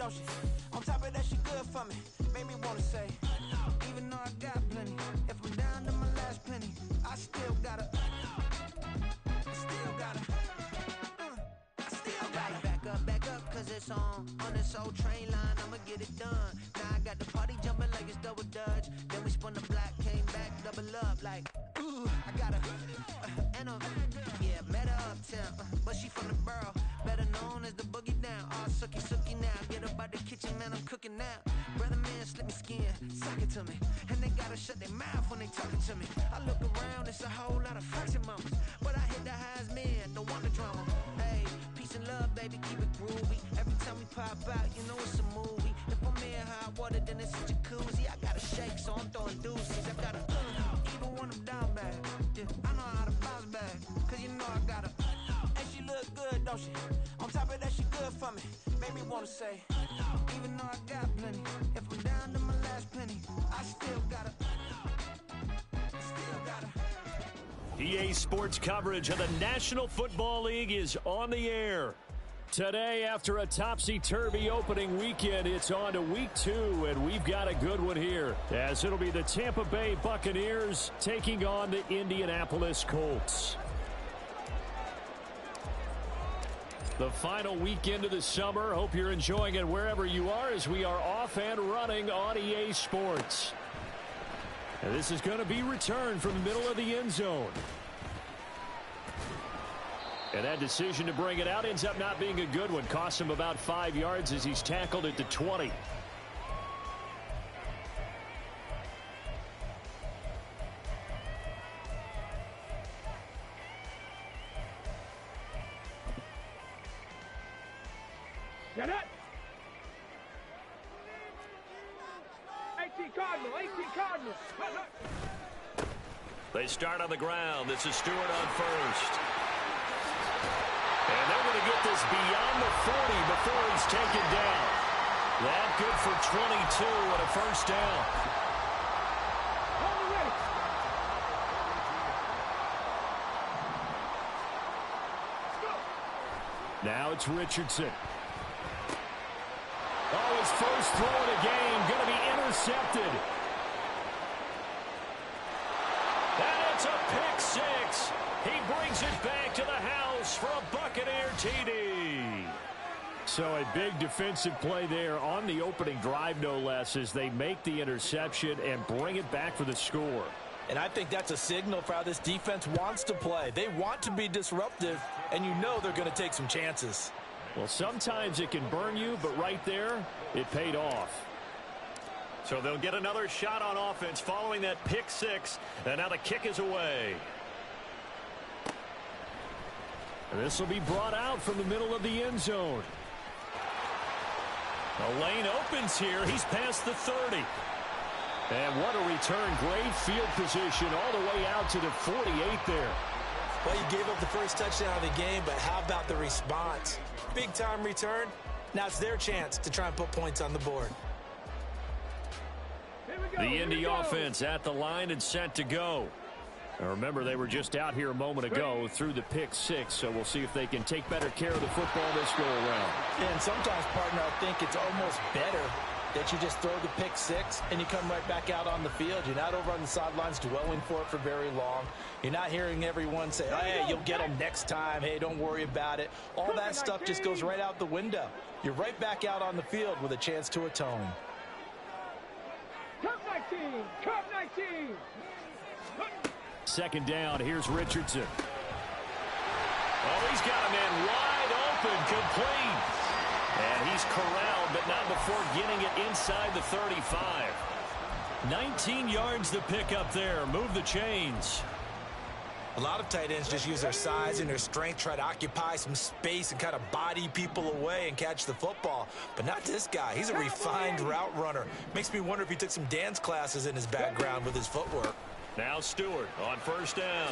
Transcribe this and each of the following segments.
don't she? On top of that, she good for me. Made me wanna say, even though I got plenty, if I'm down to my last penny, I still gotta. Back up, cause it's on this old train line, I'ma get it done. Now I got the party jumping like it's double dutch. Then we spun the block, came back, double up like, ooh, I got yeah, met her uptown, but she from the borough, better known as the boogie down. All sookie now, get up out the kitchen, man, I'm cooking now. Brother man, slip me skin, suck it to me, and they gotta shut their mouth when they talking to me. I look around, it's a whole lot of fraction moments, but I hit the highs, man, don't want the drama. Hey, peace and love, baby, keep it groovy. Every time we pop out, you know it's a movie. If I'm in hot water, then it's a jacuzzi. I gotta shake, so I'm throwing deuces. I gotta even when I'm down bad. Yeah, I know how to bounce back, cause you know I gotta. And she look good, don't she? On top of that, she good for me. Made me wanna say, even though I got plenty, if I'm down to my last penny, I still gotta. EA Sports coverage of the National Football League is on the air. Today, after a topsy-turvy opening weekend, it's on to week 2, and we've got a good one here, as it'll be the Tampa Bay Buccaneers taking on the Indianapolis Colts. The final weekend of the summer. Hope you're enjoying it wherever you are, as we are off and running on EA Sports. And this is going to be returned from the middle of the end zone. And that decision to bring it out ends up not being a good one. Costs him about 5 yards as he's tackled at the 20. Get it! 18 Cardinals. They start on the ground. This is Stewart on first. And they're going to get this beyond the 40 before he's taken down. That good for 22 and a first down. Now it's Richardson. Oh, his first throw of the game going to be intercepted. And it's a pick six. He brings it back to the house for a Buccaneer TD. So a big defensive play there on the opening drive, no less, as they make the interception and bring it back for the score. And I think that's a signal for how this defense wants to play. They want to be disruptive, and you know they're going to take some chances. Well, sometimes it can burn you, but right there, it paid off. So they'll get another shot on offense following that pick six, and now the kick is away. And this will be brought out from the middle of the end zone. The lane opens here. He's past the 30. And what a return. Great field position all the way out to the 48 there. Well, you gave up the first touchdown of the game, but how about the response? Big-time return. Now it's their chance to try and put points on the board. The Indy offense at the line and set to go. Now remember, they were just out here a moment ago through the pick six, so we'll see if they can take better care of the football this go-around. And sometimes, partner, I think it's almost better that you just throw the pick six and you come right back out on the field. You're not over on the sidelines dwelling for it for very long. You're not hearing everyone say, hey, you'll get them next time. Hey, don't worry about it. All that stuff just goes right out the window. You're right back out on the field with a chance to atone. Cup 19! Cup 19! Second down, here's Richardson. Oh, he's got a man wide open, complete. And he's corralled, but not before getting it inside the 35. 19 yards to pick up there. Move the chains. A lot of tight ends just use their size and their strength, try to occupy some space and kind of body people away and catch the football. But not this guy. He's a refined route runner. Makes me wonder if he took some dance classes in his background with his footwork. Now Stewart on first down.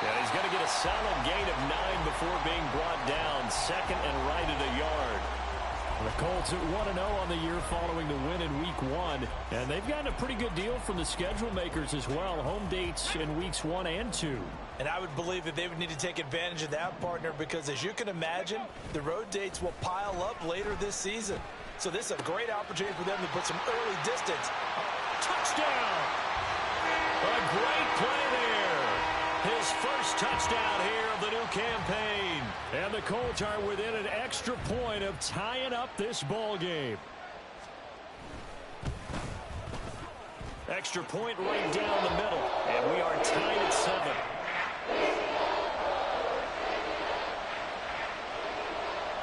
And he's going to get a solid gain of 9 before being brought down. Second and right at a yard. The Colts at 1-0 on the year following the win in week 1. And they've gotten a pretty good deal from the schedule makers as well. Home dates in weeks 1 and 2. And I would believe that they would need to take advantage of that, partner, because as you can imagine, the road dates will pile up later this season. So this is a great opportunity for them to put some early distance. Touchdown! A great play there. His first touchdown here of the new campaign. And the Colts are within an extra point of tying up this ball game. Extra point right down the middle. And we are tied at 7.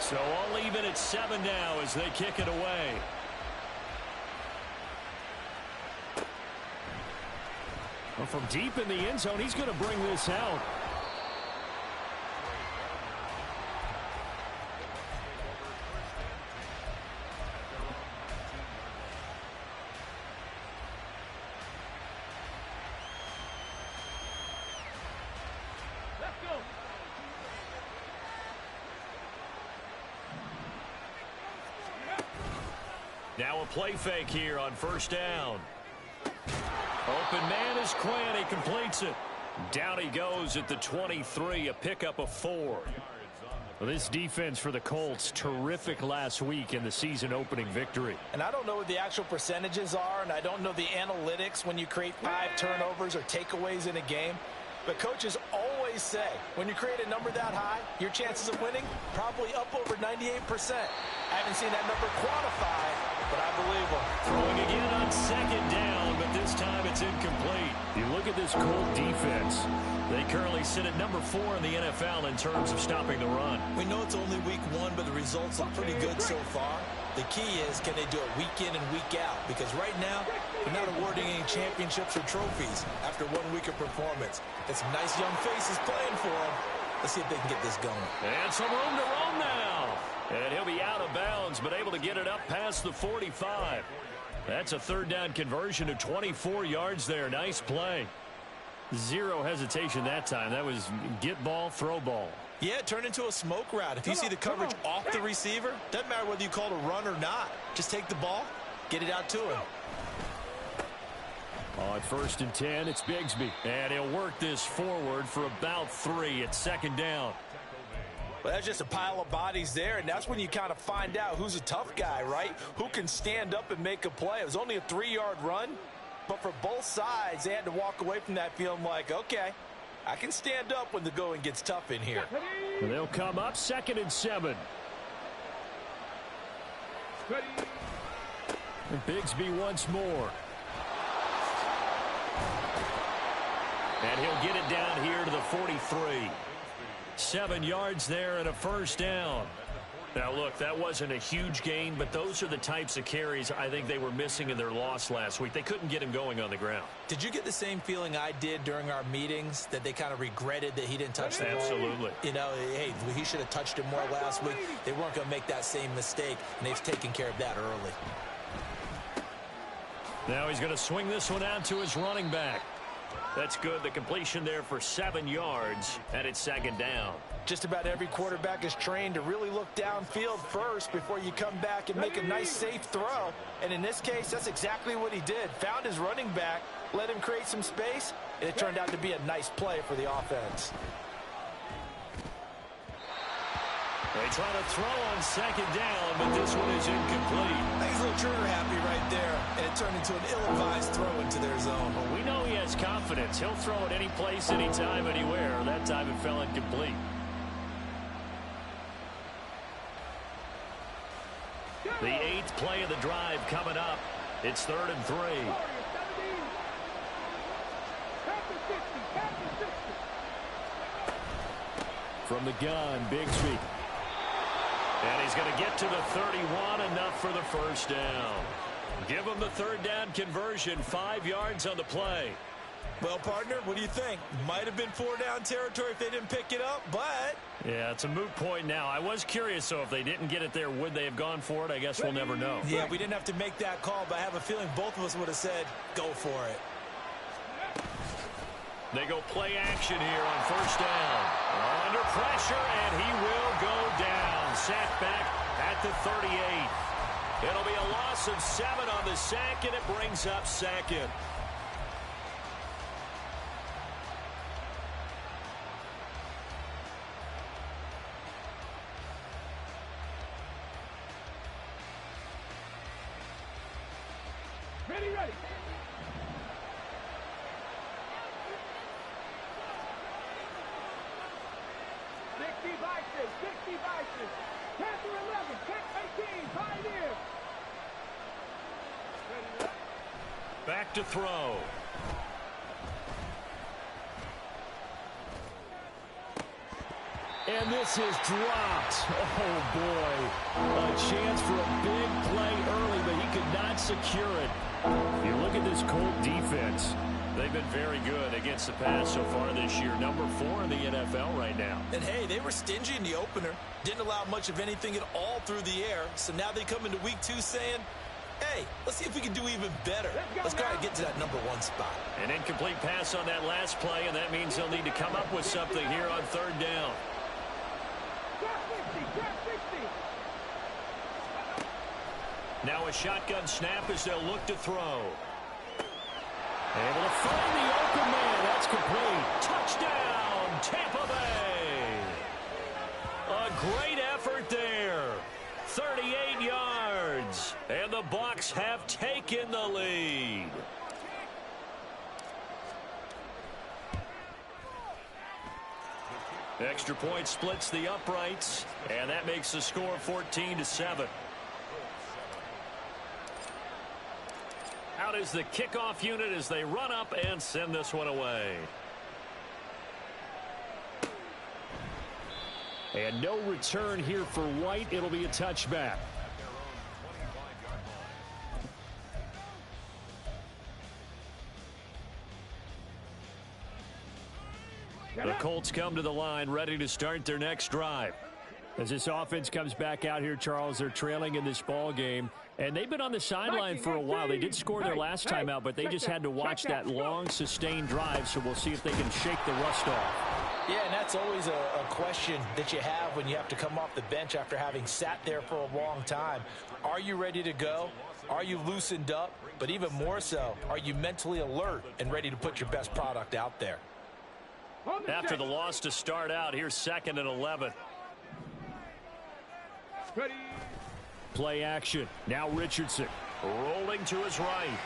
So all even at 7 now as they kick it away. Well, from deep in the end zone, he's going to bring this out. Now a play fake here on first down. Open man is Quinn. He completes it. Down he goes at the 23, a pickup of 4. Well, this defense for the Colts, terrific last week in the season opening victory. And I don't know what the actual percentages are, and I don't know the analytics when you create 5 turnovers or takeaways in a game. But coaches always say, when you create a number that high, your chances of winning probably up over 98%. I haven't seen that number quantified, but I believe them. Throwing again on second down, but this time it's incomplete. You look at this Colt defense. They currently sit at number 4 in the NFL in terms of stopping the run. We know it's only week 1, but the results look pretty good so far. The key is, can they do it week in and week out? Because right now, they're not awarding any championships or trophies after 1 week of performance. Got some nice young faces playing for them. Let's see if they can get this going. And some room to roam now. And he'll be out of bounds, but able to get it up past the 45. That's a third down conversion of 24 yards there. Nice play. Zero hesitation that time. That was get ball, throw ball. Yeah, it turned into a smoke route. If you see the coverage off the receiver, doesn't matter whether you call it a run or not. Just take the ball, get it out to him. On first and 10, it's Bigsby. And he'll work this forward for about 3 at second down. Well, that's just a pile of bodies there, and that's when you kind of find out who's a tough guy, right? Who can stand up and make a play. It was only a 3-yard run, but for both sides, they had to walk away from that feeling like, okay, I can stand up when the going gets tough in here. And they'll come up second and 7. And Bigsby once more. And he'll get it down here to the 43. 7 yards there and a first down. Now, look, that wasn't a huge gain, but those are the types of carries I think they were missing in their loss last week. They couldn't get him going on the ground. Did you get the same feeling I did during our meetings, that they kind of regretted that he didn't touch the ball? Absolutely. You know, hey, he should have touched it more last week. They weren't going to make that same mistake, and they've taken care of that early. Now he's going to swing this one out to his running back. That's good. The completion there for 7 yards, and it's second down. Just about every quarterback is trained to really look downfield first before you come back and make a nice, safe throw. And in this case, that's exactly what he did. Found his running back, let him create some space, and it turned out to be a nice play for the offense. They try to throw on second down, but this one is incomplete. I think he's a little trigger happy right there, and it turned into an ill-advised throw into their zone. Well, we know he has confidence. He'll throw it any place, anytime, anywhere. That time it fell incomplete. The 8th play of the drive coming up. It's 3rd and 3. From the gun, Bigsby. And he's going to get to the 31, enough for the first down. Give him the third down conversion, 5 yards on the play. Well, partner, what do you think? Might have been 4-down territory if they didn't pick it up, but... Yeah, it's a moot point now. I was curious, so if they didn't get it there, would they have gone for it? I guess we'll never know. Yeah, we didn't have to make that call, but I have a feeling both of us would have said, go for it. They go play action here on first down. Under pressure, and he will go down. Sacked back at the 38. It'll be a loss of 7 on the sack, and it brings up second. Ready, ready. 60 Vices, 60 Vices. Panther 11, Tech 18, Pioneer. Back to throw. And this is dropped. Oh, boy. A chance for a big play early, but he could not secure it. You look at this Colt defense. They've been very good against the pass so far this year. Number 4 in the NFL right now. And, hey, they were stingy in the opener. Didn't allow much of anything at all through the air. So now they come into week 2 saying, hey, let's see if we can do even better. Let's try to get to that number 1 spot. An incomplete pass on that last play, and that means they'll need to come up with something here on 3rd down. Now a shotgun snap as they'll look to throw. Able to find the open man. That's complete. Touchdown, Tampa Bay. A great effort there. 38 yards. And the Bucs have taken the lead. Extra point splits the uprights, and that makes the score 14-7. Out is the kickoff unit as they run up and send this one away. And no return here for White. It'll be a touchback. The Colts come to the line, ready to start their next drive. As this offense comes back out here, Charles, they're trailing in this ball game, and they've been on the sideline for a while. They did score their last time out, but they just had to watch that long, sustained drive, so we'll see if they can shake the rust off. Yeah, and that's always a question that you have when you have to come off the bench after having sat there for a long time. Are you ready to go? Are you loosened up? But even more so, are you mentally alert and ready to put your best product out there? After the loss to start out, here's 2nd and 11. Ready. Play action. Now Richardson rolling to his right.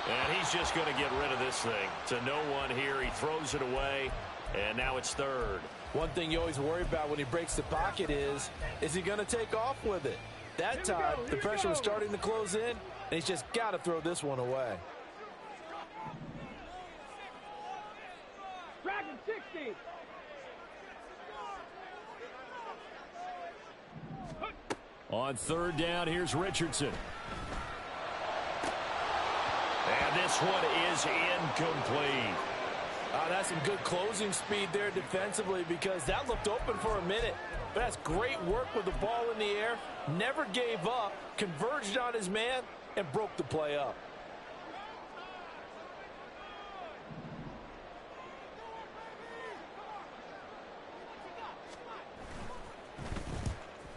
And he's just going to get rid of this thing. To no one here. He throws it away, and now it's 3rd. One thing you always worry about when he breaks the pocket is he going to take off with it? That time, the pressure was starting to close in, and he's just got to throw this one away. Dragon 60. On 3rd down, here's Richardson. And this one is incomplete. That's some good closing speed there defensively because that looked open for a minute. But that's great work with the ball in the air. Never gave up, converged on his man, and broke the play up.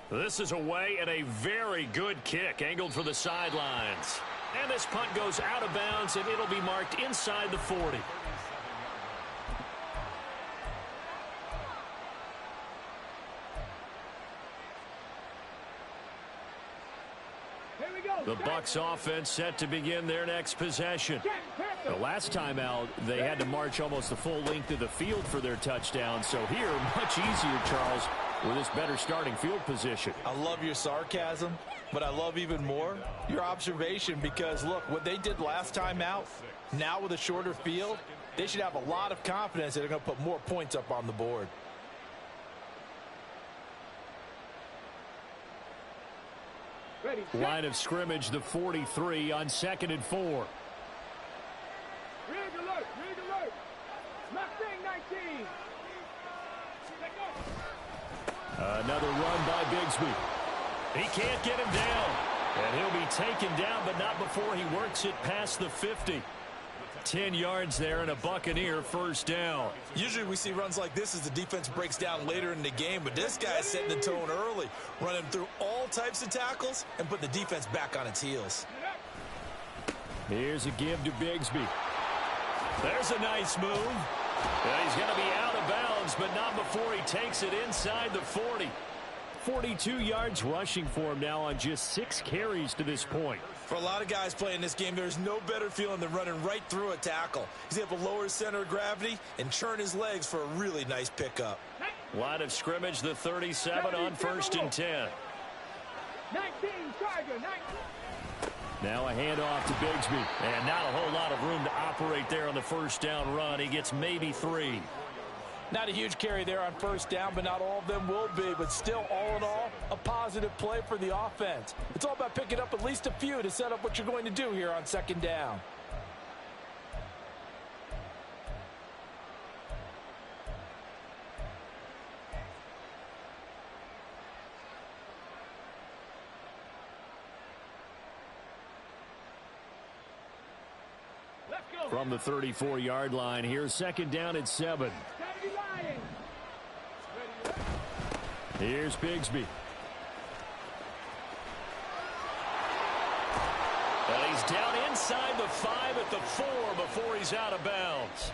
This is away and a very good kick angled for the sidelines. And this punt goes out of bounds, and it'll be marked inside the 40. The Bucs offense set to begin their next possession. The last time out, they had to march almost the full length of the field for their touchdown. So here, much easier, Charles, with this better starting field position. I love your sarcasm, but I love even more your observation because, look, what they did last time out, now with a shorter field, they should have a lot of confidence that they're going to put more points up on the board. Line of scrimmage, the 43 on 2nd and 4. Rig alert, rig alert. Mustang 19. Another run by Bigsby. He can't get him down. And he'll be taken down, but not before he works it past the 50. 10 yards there and a Buccaneer 1st down. Usually we see runs like this as the defense breaks down later in the game, but this guy's setting the tone early, running through all types of tackles and put the defense back on its heels. Here's a give to Bigsby. There's a nice move. And he's going to be out of bounds, but not before he takes it inside the 40. 42 yards rushing for him now on just 6 carries to this point. For a lot of guys playing this game, there's no better feeling than running right through a tackle. He's able to lower his center of gravity and churn his legs for a really nice pickup. Line of scrimmage, the 37 on 1st and 10. 19, Charger, 19. Now a handoff to Bigsby. And not a whole lot of room to operate there on the first down run. He gets maybe 3. Not a huge carry there on first down, but not all of them will be. But still, all in all, a positive play for the offense. It's all about picking up at least a few to set up what you're going to do here on 2nd down. From the 34-yard line, here's 2nd down at 7. Here's Bigsby. And he's down inside the 5 at the 4 before he's out of bounds.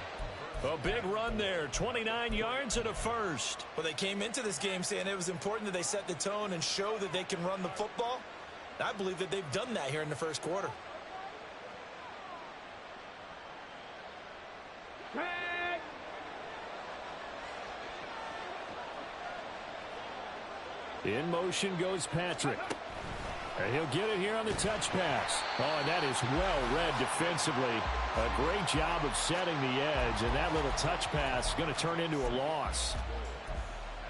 A big run there, 29 yards and a first. Well, they came into this game saying it was important that they set the tone and show that they can run the football. I believe that they've done that here in the first quarter. In motion goes Patrick. And he'll get it here on the touch pass. Oh, and that is well read defensively. A great job of setting the edge, and that little touch pass is going to turn into a loss.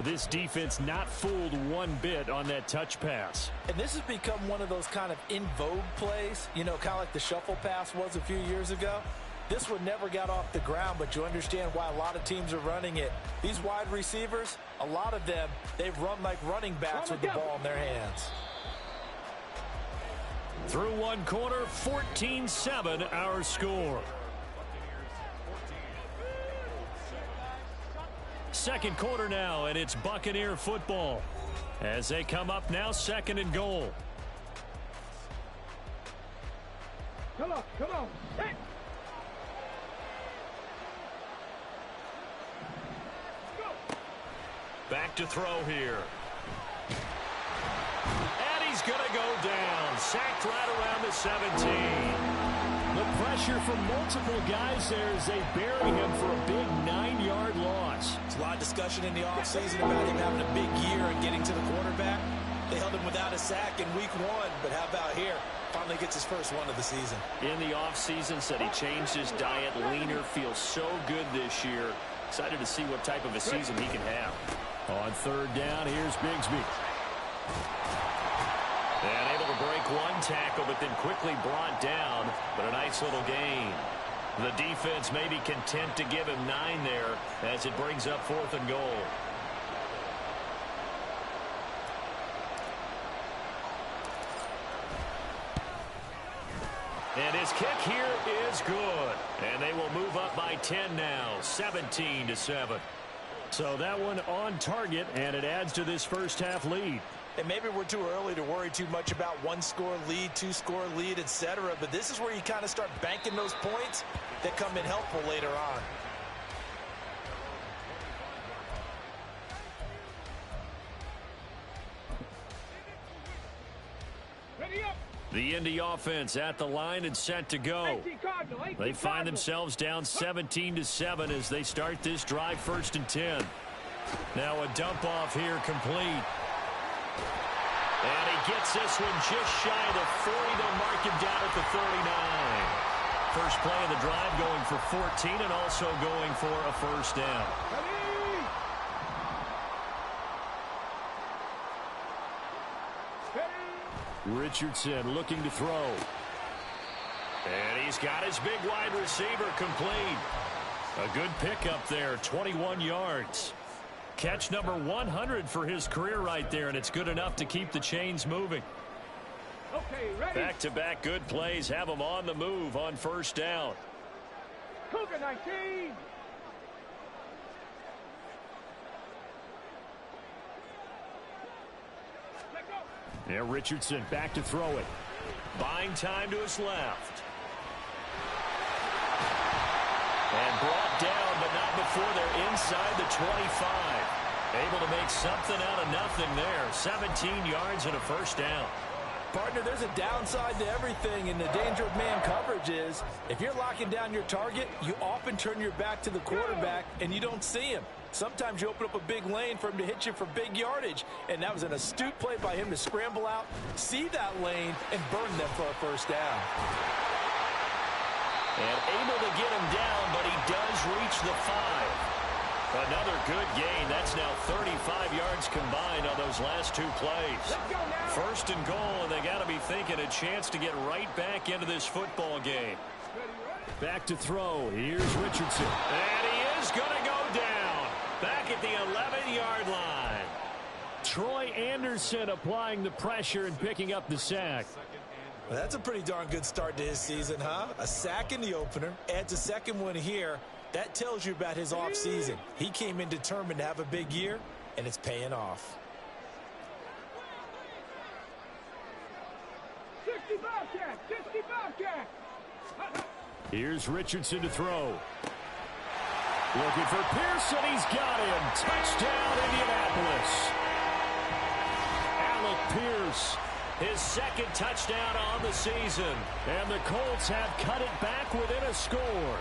This defense not fooled one bit on that touch pass. And this has become one of those kind of in vogue plays, you know, kind of like the shuffle pass was a few years ago. This one never got off the ground, but you understand why a lot of teams are running it. These wide receivers, a lot of them, they've run like running backs with the ball in their hands. Through one quarter, 14-7 our score. Second quarter now, and it's Buccaneer football as they come up now 2nd and goal. Come on, come on. Hey. Back to throw here. And he's going to go down. Sacked right around the 17. The pressure from multiple guys there as they bury him for a big 9-yard loss. There's a lot of discussion in the offseason about him having a big year and getting to the quarterback. They held him without a sack in week 1, but how about here? Finally gets his first one of the season. In the offseason, said he changed his diet, leaner, feels so good this year. Excited to see what type of a season he can have. On 3rd down, here's Bigsby. And able to break one tackle, but then quickly brought down. But a nice little gain. The defense may be content to give him 9 there as it brings up 4th and goal. And his kick here is good. And they will move up by 10 now, 17-7. So that one on target, and it adds to this first half lead. And maybe we're too early to worry too much about 1-score lead, 2-score lead, etc. But this is where you kind of start banking those points that come in helpful later on. The Indy offense at the line and set to go. They find themselves down 17-7 as they start this drive 1st and 10. Now a dump off here complete. And he gets this one just shy of the 40. They'll mark him down at the 39. First play of the drive going for 14 and also going for a first down. Richardson looking to throw. And he's got his big wide receiver complete. A good pickup there, 21 yards. Catch number 100 for his career right there, and it's good enough to keep the chains moving. Okay, ready. Back-to-back good plays have him on the move on first down. Cougar 19. Yeah, Richardson back to throw it. Buying time to his left. And brought down, but not before they're inside the 25. Able to make something out of nothing there. 17 yards and a first down. Partner, there's a downside to everything, and the danger of man coverage is if you're locking down your target, you often turn your back to the quarterback and you don't see him. Sometimes you open up a big lane for him to hit you for big yardage, and that was an astute play by him to scramble out, see that lane, and burn them for a first down. And able to get him down, but he does reach the 5. Another good gain. That's now 35 yards combined on those last two plays. First and goal, and they got to be thinking a chance to get right back into this football game. Back to throw. Here's Richardson. And he is going to go down. Back at the 11-yard line. Troy Anderson applying the pressure and picking up the sack. Well, that's a pretty darn good start to his season, huh? A sack in the opener, adds a second one here. That tells you about his offseason. He came in determined to have a big year, and it's paying off. 65 catch, 65 catch. Here's Richardson to throw. Looking for Pearson. He's got him. Touchdown, Indianapolis. Alec Pierce, his second touchdown on the season. And the Colts have cut it back within a score.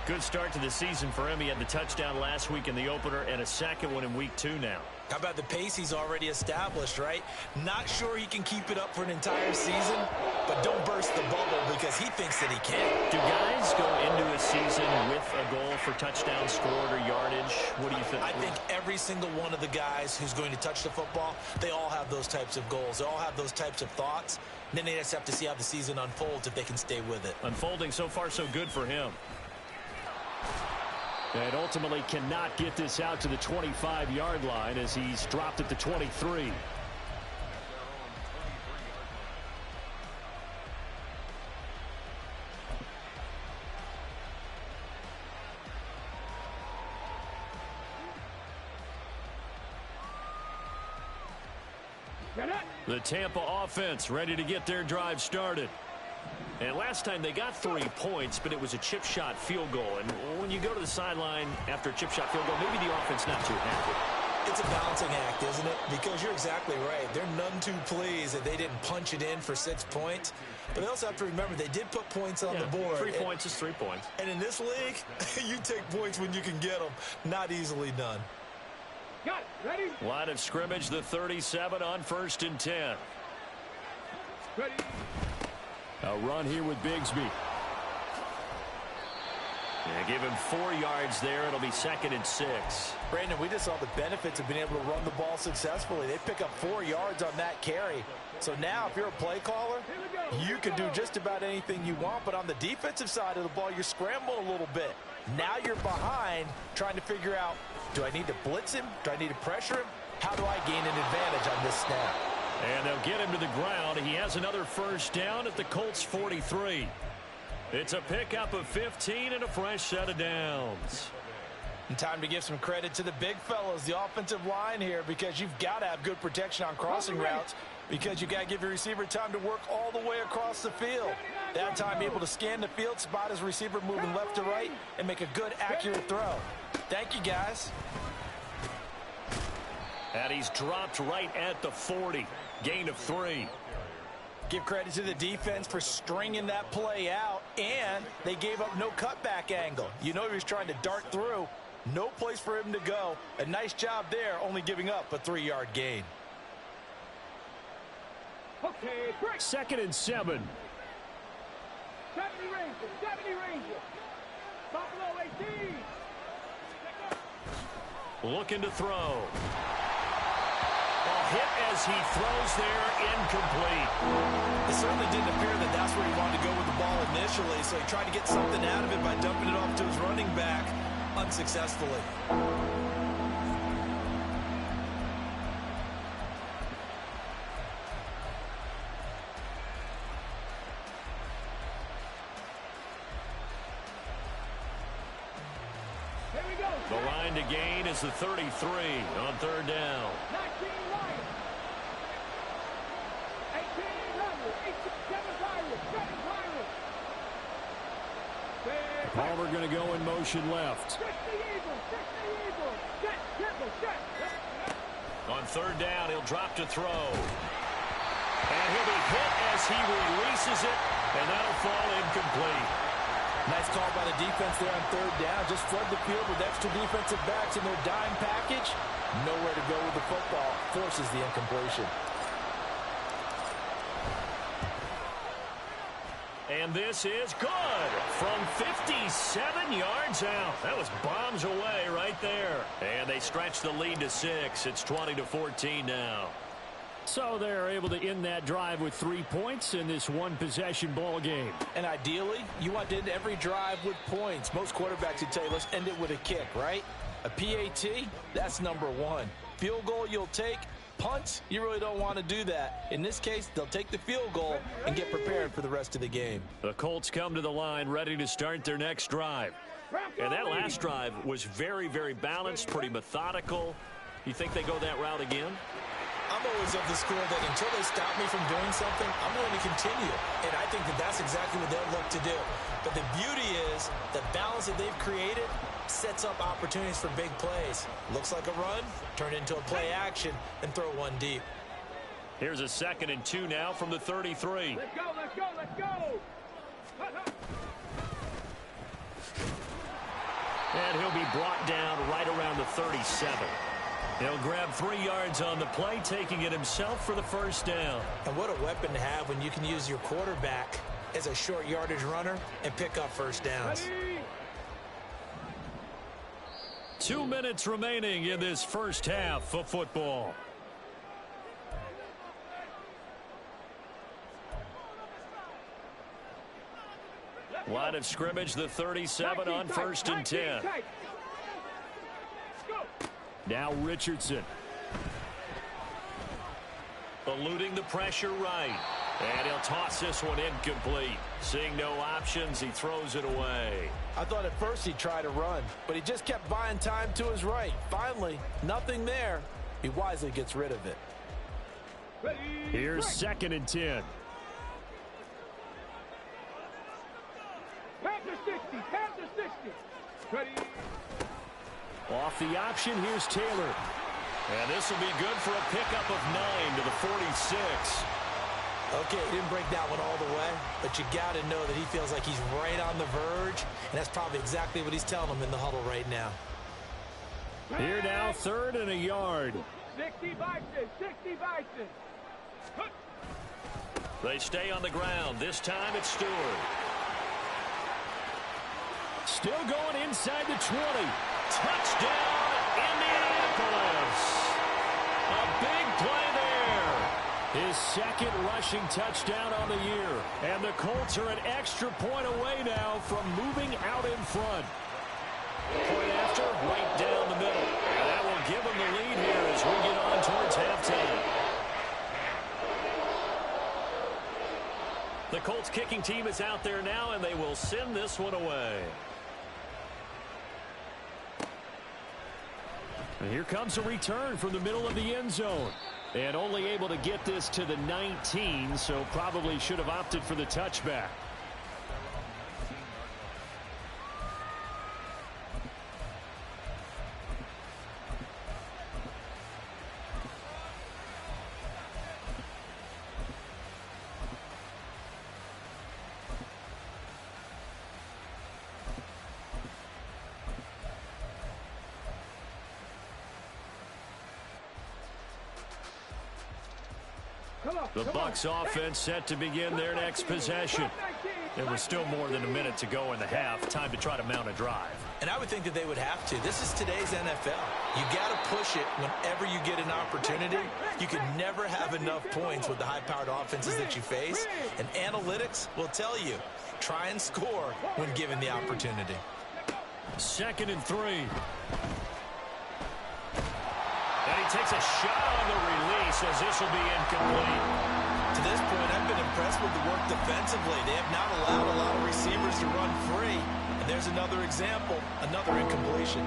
Good start to the season for him. He had the touchdown last week in the opener and a second one in week 2 now. How about the pace he's already established, right? Not sure he can keep it up for an entire season, but don't burst the bubble because he thinks that he can. Do guys go into a season with a goal for touchdown scored or yardage? What do you think? I think every single one of the guys who's going to touch the football, they all have those types of goals. They all have those types of thoughts. And then they just have to see how the season unfolds if they can stay with it. Unfolding so far so good for him. And ultimately cannot get this out to the 25-yard line as he's dropped at the 23. The Tampa offense ready to get their drive started. And last time they got 3 points, but it was a chip shot field goal. And when you go to the sideline after a chip shot field goal, maybe the offense not too happy. It's a balancing act, isn't it? Because you're exactly right. They're none too pleased that they didn't punch it in for 6 points. But they also have to remember they did put points on the board. 3 points is 3 points. And in this league, you take points when you can get them. Not easily done. Got it. Ready? Line of scrimmage, the 37 on 1st and 10. Ready? A run here with Bigsby. Yeah, give him 4 yards there. It'll be 2nd and 6. Brandon, we just saw the benefits of being able to run the ball successfully. They pick up 4 yards on that carry. So now if you're a play caller, you can do just about anything you want. But on the defensive side of the ball, you're scrambling a little bit. Now you're behind trying to figure out, do I need to blitz him? Do I need to pressure him? How do I gain an advantage on this snap? And they'll get him to the ground. He has another first down at the Colts 43. It's a pickup of 15 and a fresh set of downs. And time to give some credit to the big fellas, the offensive line here, because you've got to have good protection on crossing routes because you got to give your receiver time to work all the way across the field. That time able to scan the field, spot his receiver moving left to right, and make a good, accurate throw. Thank you, guys. And he's dropped right at the 40. Gain of 3. Give credit to the defense for stringing that play out, and they gave up no cutback angle. You know he was trying to dart through. No place for him to go. A nice job there, only giving up a 3-yard gain. Okay, break. 2nd and 7. 70 Rangers, 70 Rangers. Buffalo 18. Looking to throw. A hit as he throws there, incomplete. It certainly didn't appear that that's where he wanted to go with the ball initially, so he tried to get something out of it by dumping it off to his running back unsuccessfully. Here we go. The line to gain is the 33 on 3rd down. 19 Lions. 18 Rebels. 7 Pirates. 7 Pirates. Palmer going to go in motion left. On third down, he'll drop to throw. And he'll be hit as he releases it, and that'll fall incomplete. Nice call by the defense there on third down. Just flood the field with extra defensive backs in their dime package. Nowhere to go with the football. Forces the incompletion. And this is good from 57 yards out. That was bombs away right there. And they stretch the lead to 6. It's 20-14 now. So they're able to end that drive with 3 points in this one-possession ball game. And ideally, you want to end every drive with points. Most quarterbacks would tell you, let's end it with a kick, right? A PAT, that's number 1. Field goal you'll take. Punts, you really don't want to do that. In this case, they'll take the field goal and get prepared for the rest of the game. The Colts come to the line ready to start their next drive. And that last drive was very, very balanced, pretty methodical. You think they go that route again? I'm always of the school that until they stop me from doing something, I'm going to continue. And I think that that's exactly what they'll look to do. But the beauty is the balance that they've created sets up opportunities for big plays. Looks like a run, turn into a play action, and throw one deep. Here's a 2nd and 2 now from the 33. Let's go, let's go, let's go! And he'll be brought down right around the 37. He'll grab 3 yards on the play, taking it himself for the first down. And what a weapon to have when you can use your quarterback as a short yardage runner and pick up first downs. 2 minutes remaining in this first half of football. Line of scrimmage, the 37 on 1st and 10. Now Richardson. Eluding the pressure right. And he'll toss this one incomplete. Seeing no options, he throws it away. I thought at first he'd try to run, but he just kept buying time to his right. Finally, nothing there. He wisely gets rid of it. Here's 2nd and 10. Panther 60, Panther 60. Ready. Off the option, here's Taylor. And this will be good for a pickup of 9 to the 46. Okay, he didn't break that one all the way, but you got to know that he feels like he's right on the verge, and that's probably exactly what he's telling them in the huddle right now. Here now, 3rd and a yard. 60 Bison, 60 Bison. They stay on the ground. This time it's Stewart. Still going inside the 20. Touchdown, Indianapolis. A big play there. His 2nd rushing touchdown on the year. And the Colts are an extra point away now from moving out in front. Point after, right down the middle. And that will give them the lead here as we get on towards halftime. The Colts kicking team is out there now, and they will send this one away. And here comes a return from the middle of the end zone. And only able to get this to the 19, so probably should have opted for the touchback. The Bucs offense set to begin their next possession. There was still more than a minute to go in the half. Time to try to mount a drive. And I would think that they would have to. This is today's NFL. You got to push it whenever you get an opportunity. You can never have enough points with the high-powered offenses that you face. And analytics will tell you, try and score when given the opportunity. 2nd and 3. And he takes a shot on the release as this will be incomplete. To this point, I've been impressed with the work defensively. They have not allowed a lot of receivers to run free. And there's another example, another incompletion.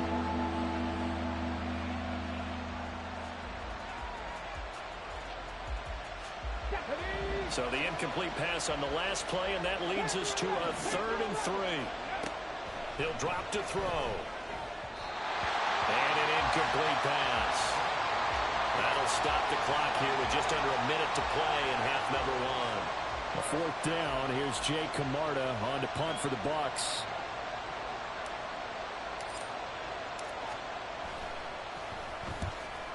So the incomplete pass on the last play, and that leads us to a 3rd and 3. He'll drop to throw. And an incomplete pass. That'll stop the clock here with just under a minute to play in half number one. A fourth down. Here's Jake Camarda on to punt for the Bucs.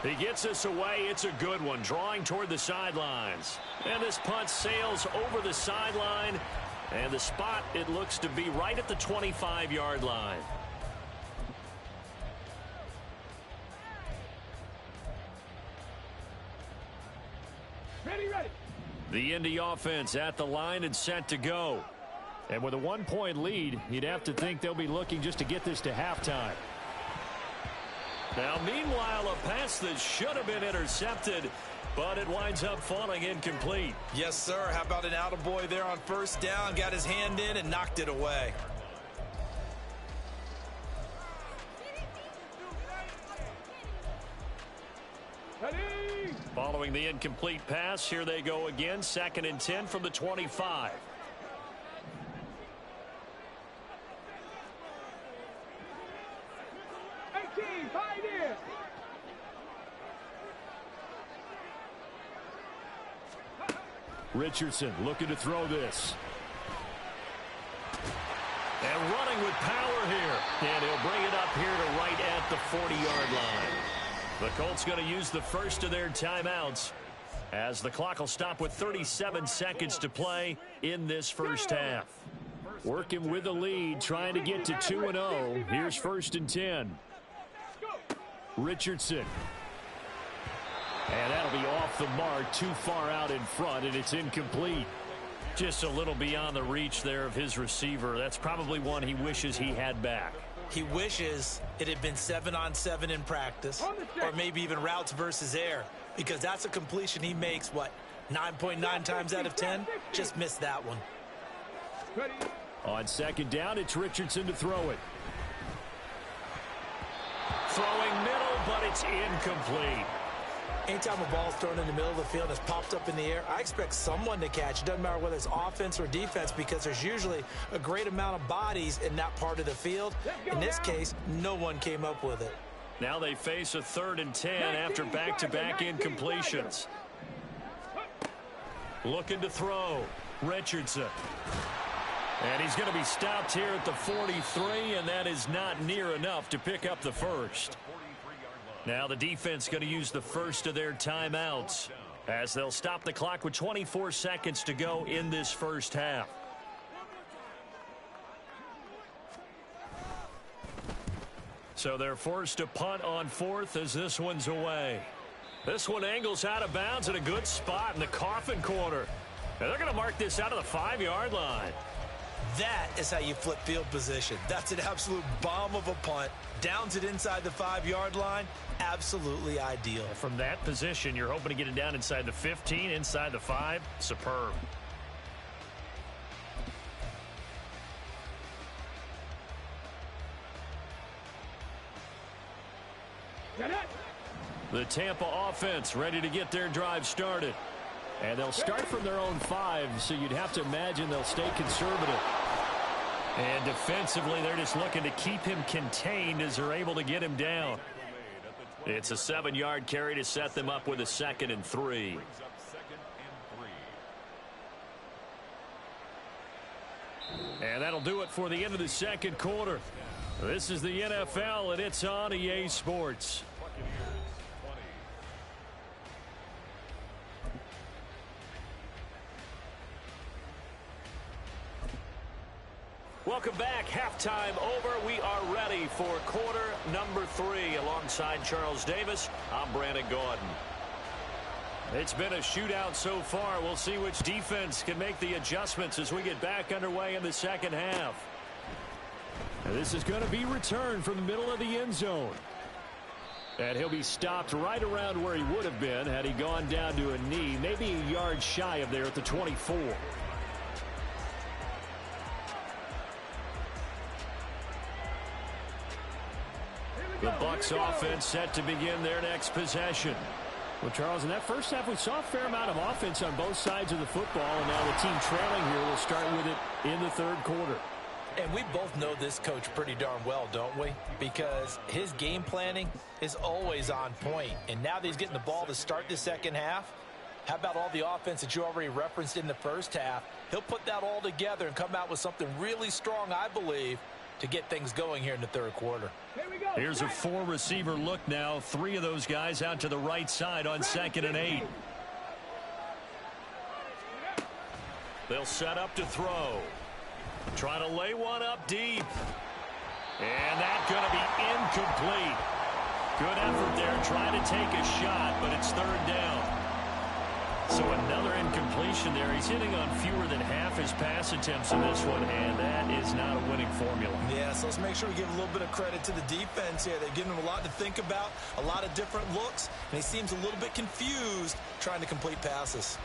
He gets us away. It's a good one, drawing toward the sidelines. And this punt sails over the sideline. And the spot, it looks to be right at the 25-yard line. Ready. The Indy offense at the line and set to go. And with a 1-point lead, you'd have to think they'll be looking just to get this to halftime. Now, meanwhile, a pass that should have been intercepted, but it winds up falling incomplete. Yes, sir. How about an attaboy there on first down? Got his hand in and knocked it away. Ready. Following the incomplete pass, here they go again. 2nd and 10 from the 25. Richardson looking to throw this. And running with power here. And he'll bring it up here to right at the 40-yard line. The Colts going to use the first of their timeouts as the clock will stop with 37 seconds to play in this first half. Working with the lead, trying to get to 2-0. Here's 1st and 10. Richardson. And that'll be off the mark, too far out in front, and it's incomplete. Just a little beyond the reach there of his receiver. That's probably one he wishes he had back. He wishes it had been 7-on-7 in practice, or maybe even routes versus air, because that's a completion he makes, 9.9 times out of 10? Just missed that one. On 2nd down, it's Richardson to throw it. Throwing middle, but it's incomplete. Anytime a ball's thrown in the middle of the field and it's popped up in the air, I expect someone to catch. It doesn't matter whether it's offense or defense, because there's usually a great amount of bodies in that part of the field. In this case, no one came up with it. Now they face a 3rd and 10 after back-to-back incompletions. Looking to throw. Richardson. And he's going to be stopped here at the 43, and that is not near enough to pick up the first. Now the defense going to use the first of their timeouts as they'll stop the clock with 24 seconds to go in this first half. So they're forced to punt on 4th as this one's away. This one angles out of bounds in a good spot in the coffin corner. And they're going to mark this out of the 5-yard line. That is how you flip field position. That's an absolute bomb of a punt. Downs it inside the 5-yard line. Absolutely ideal. From that position, you're hoping to get it down inside the 15, inside the 5. Superb. The Tampa offense ready to get their drive started. And they'll start from their own 5, so you'd have to imagine they'll stay conservative. And defensively, they're just looking to keep him contained as they're able to get him down. It's a 7-yard carry to set them up with a 2nd and 3. And that'll do it for the end of the second quarter. This is the NFL, and it's on EA Sports. Welcome back. Halftime over. We are ready for quarter number 3. Alongside Charles Davis, I'm Brandon Gordon. It's been a shootout so far. We'll see which defense can make the adjustments as we get back underway in the second half. And this is going to be returned from the middle of the end zone. And he'll be stopped right around where he would have been had he gone down to a knee, maybe a yard shy of there at the 24. The Bucs offense set to begin their next possession. Well, Charles, in that first half, we saw a fair amount of offense on both sides of the football, and now the team trailing here will start with it in the third quarter. And we both know this coach pretty darn well, don't we? Because his game planning is always on point. And now that he's getting the ball to start the second half, how about all the offense that you already referenced in the first half? He'll put that all together and come out with something really strong, I believe, to get things going here in the third quarter. Here we go. Here's a four-receiver look now. Three of those guys out to the right side on 2nd and 8. They'll set up to throw. Trying to lay one up deep. And that's going to be incomplete. Good effort there trying to take a shot, but it's 3rd down. So another incompletion there. He's hitting on fewer than half his pass attempts in this one, and that is not a winning formula. Yeah, so let's make sure we give a little bit of credit to the defense here. They're giving him a lot to think about, a lot of different looks, and he seems a little bit confused trying to complete passes.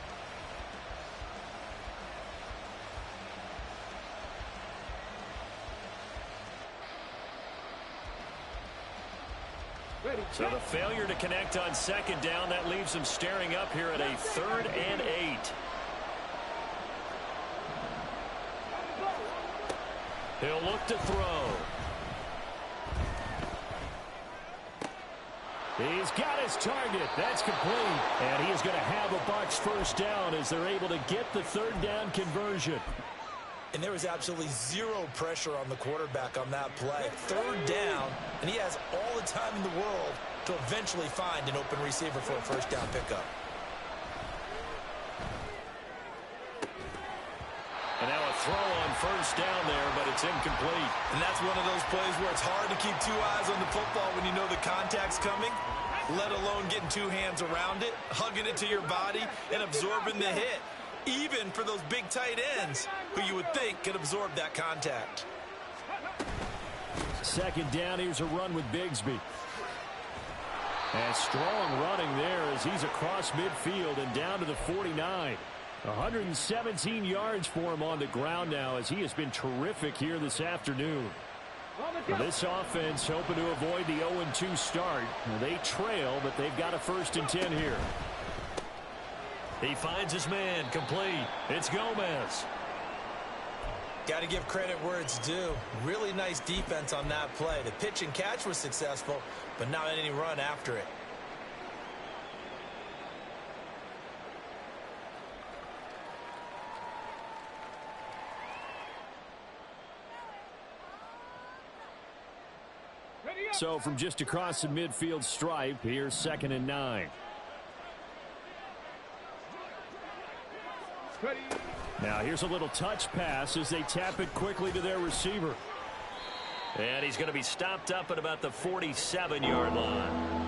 So the failure to connect on 2nd down, that leaves him staring up here at a 3rd and 8. He'll look to throw. He's got his target. That's complete. And he is going to have a Bucs first down as they're able to get the 3rd down conversion. And there was absolutely zero pressure on the quarterback on that play. 3rd down, and he has all the time in the world to eventually find an open receiver for a first down pickup. And now a throw on 1st down there, but it's incomplete. And that's one of those plays where it's hard to keep 2 eyes on the football when you know the contact's coming, let alone getting 2 hands around it, hugging it to your body, and absorbing the hit. Even for those big tight ends who you would think could absorb that contact. 2nd down, here's a run with Bigsby. And strong running there as he's across midfield and down to the 49. 117 yards for him on the ground now as he has been terrific here this afternoon. This offense hoping to avoid the 0-2 start. They trail, but they've got a 1st and 10 here. He finds his man, complete. It's Gomez. Got to give credit where it's due. Really nice defense on that play. The pitch and catch was successful, but not any run after it. So from just across the midfield stripe, here's 2nd and 9. Now here's a little touch pass as they tap it quickly to their receiver. And he's going to be stopped up at about the 47-yard line.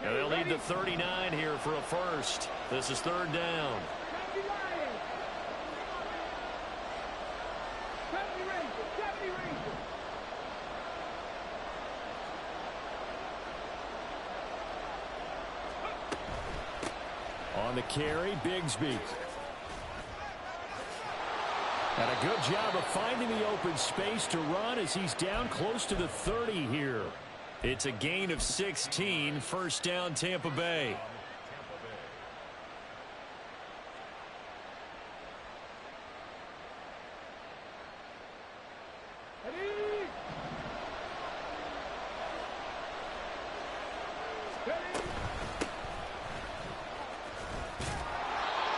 And they'll need the 39 here for a first. This is 3rd down. On the carry, Bigsby. And a good job of finding the open space to run as he's down close to the 30 here. It's a gain of 16, 1st down Tampa Bay.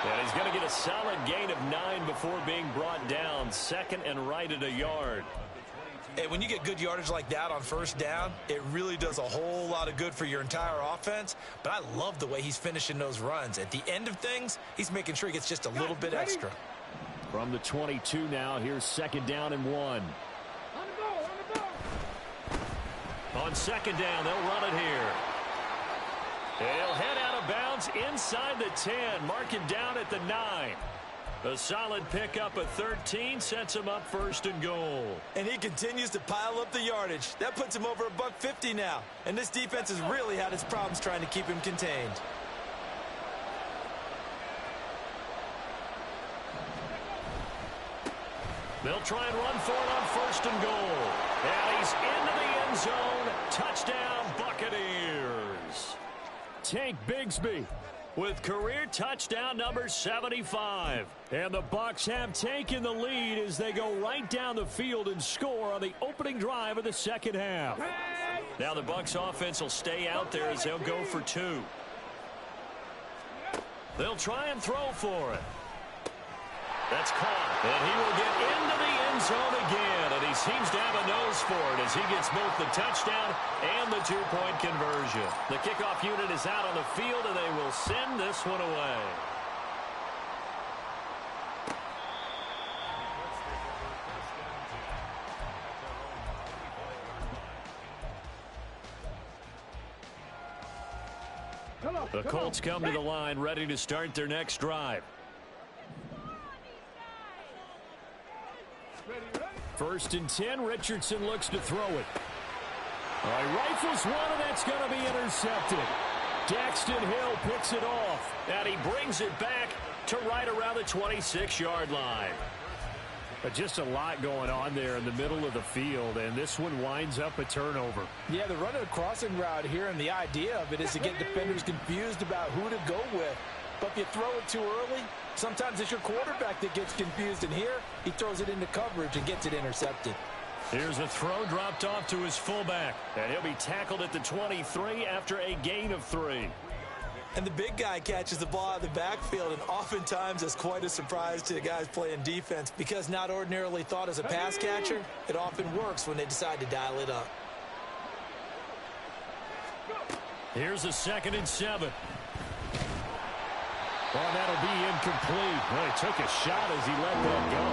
And he's going to get a solid gain of 9 before being brought down. 2nd and right at a yard. And when you get good yardage like that on 1st down, it really does a whole lot of good for your entire offense. But I love the way he's finishing those runs. At the end of things, he's making sure he gets just a little bit extra. From the 22 now, here's 2nd down and 1. On 2nd down, they'll run it here. He'll head out of bounds inside the 10, marking down at the 9. A solid pickup of 13 sets him up 1st and goal. And he continues to pile up the yardage. That puts him over $150 now. And this defense has really had its problems trying to keep him contained. They'll try and run for it on 1st and goal. And he's into the end zone. Touchdown, Buccaneers. Tank Bigsby With career touchdown number 75. And the Bucs have taken the lead as they go right down the field and score on the opening drive of the second half. Now the Bucs offense will stay out there as they'll go for 2. They'll try and throw for it. That's caught. And he will get into the end zone again. And he seems to have a nose for it as he gets both the touchdown and the 2-point conversion. The kickoff unit is out on the field, and they will send this one away. The Colts come to the line ready to start their next drive. 1st and 10. Richardson looks to throw it. Rifles one, and that's going to be intercepted. Daxton Hill picks it off. And he brings it back to right around the 26-yard line. But just a lot going on there in the middle of the field, and this one winds up a turnover. Yeah, they're running a crossing route here, and the idea of it is to get defenders confused about who to go with. But if you throw it too early, sometimes it's your quarterback that gets confused, and here he throws it into coverage and gets it intercepted. Here's a throw dropped off to his fullback, and he'll be tackled at the 23 after a gain of 3. And the big guy catches the ball out of the backfield, and oftentimes it's quite a surprise to the guys playing defense because not ordinarily thought as a pass catcher, it often works when they decide to dial it up. Here's a 2nd and 7. Oh, that'll be incomplete. Well, he took a shot as he let that go.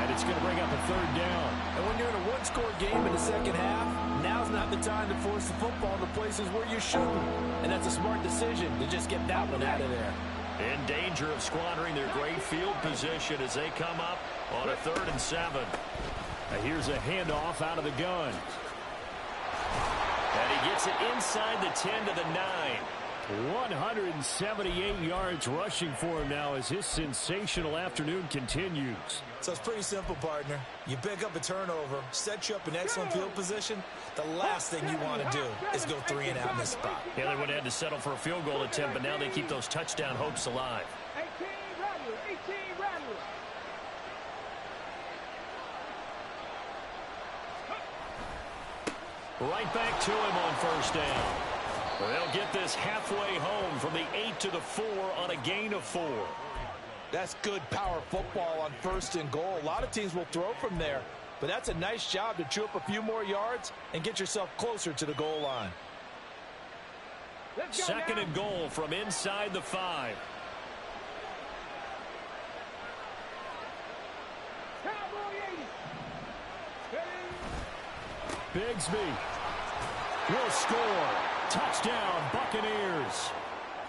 And it's going to bring up a 3rd down. And when you're in a one-score game in the second half, now's not the time to force the football to places where you shouldn't. And that's a smart decision to just get that one out of there. In danger of squandering their great field position as they come up on a 3rd and 7. Here's a handoff out of the gun. And he gets it inside the 10 to the 9. 178 yards rushing for him now as his sensational afternoon continues. So it's pretty simple, partner. You pick up a turnover, set you up in excellent field position. The last thing you want to do is go 3 and out in this spot. Yeah, they would have had to settle for a field goal attempt, but now they keep those touchdown hopes alive. 18 Rattler. Right back to him on 1st down. They'll get this halfway home from the 8 to the 4 on a gain of 4. That's good power football on 1st and goal. A lot of teams will throw from there, but that's a nice job to chew up a few more yards and get yourself closer to the goal line. 2nd and goal from inside the 5. Bigsby will score. Touchdown, Buccaneers.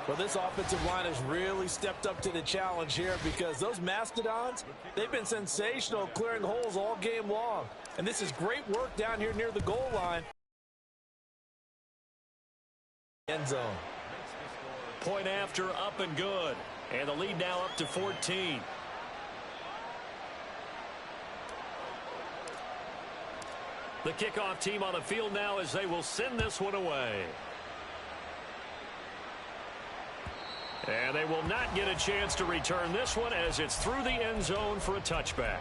Well, this offensive line has really stepped up to the challenge here because those Mastodons, they've been sensational clearing holes all game long. And this is great work down here near the goal line. End zone. Point after, up and good. And the lead now up to 14. The kickoff team on the field now as they will send this one away. And they will not get a chance to return this one as it's through the end zone for a touchback.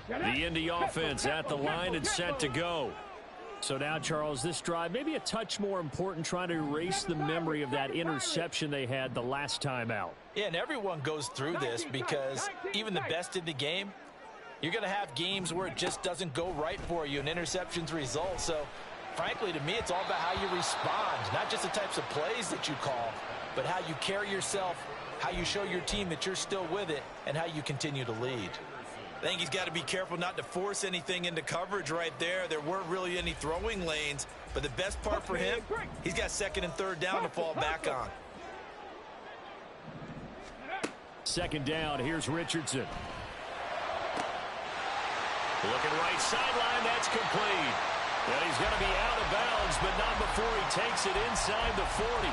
The Indy offense at the line and set to go. So now, Charles, this drive maybe a touch more important, trying to erase the memory of that interception they had the last time out. Yeah, and everyone goes through this because even the best in the game, you're going to have games where it just doesn't go right for you and interceptions result. So, frankly, to me, it's all about how you respond, not just the types of plays that you call, but how you carry yourself, how you show your team that you're still with it, and how you continue to lead. I think he's got to be careful not to force anything into coverage right there. There weren't really any throwing lanes, but the best part for him, he's got 2nd and 3rd down to fall back on. Second down, here's Richardson. Looking right sideline, that's complete. And he's going to be out of bounds, but not before he takes it inside the 40.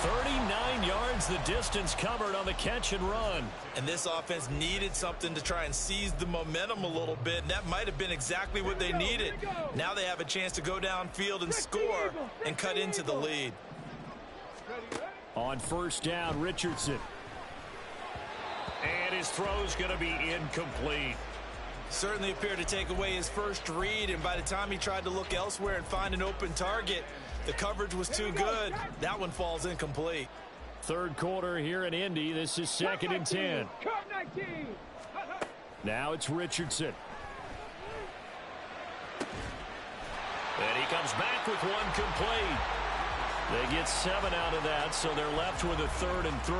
39 yards the distance covered on the catch and run. And this offense needed something to try and seize the momentum a little bit, and that might have been exactly what they needed. Now they have a chance to go downfield and score and cut into the lead. On first down, Richardson. And his throw's going to be incomplete. Certainly appeared to take away his first read, and by the time he tried to look elsewhere and find an open target, the coverage was too good. That one falls incomplete. Third quarter here in Indy. This is 2nd and 10. Now it's Richardson. And he comes back with one complete. They get 7 out of that, so they're left with a 3rd and 3.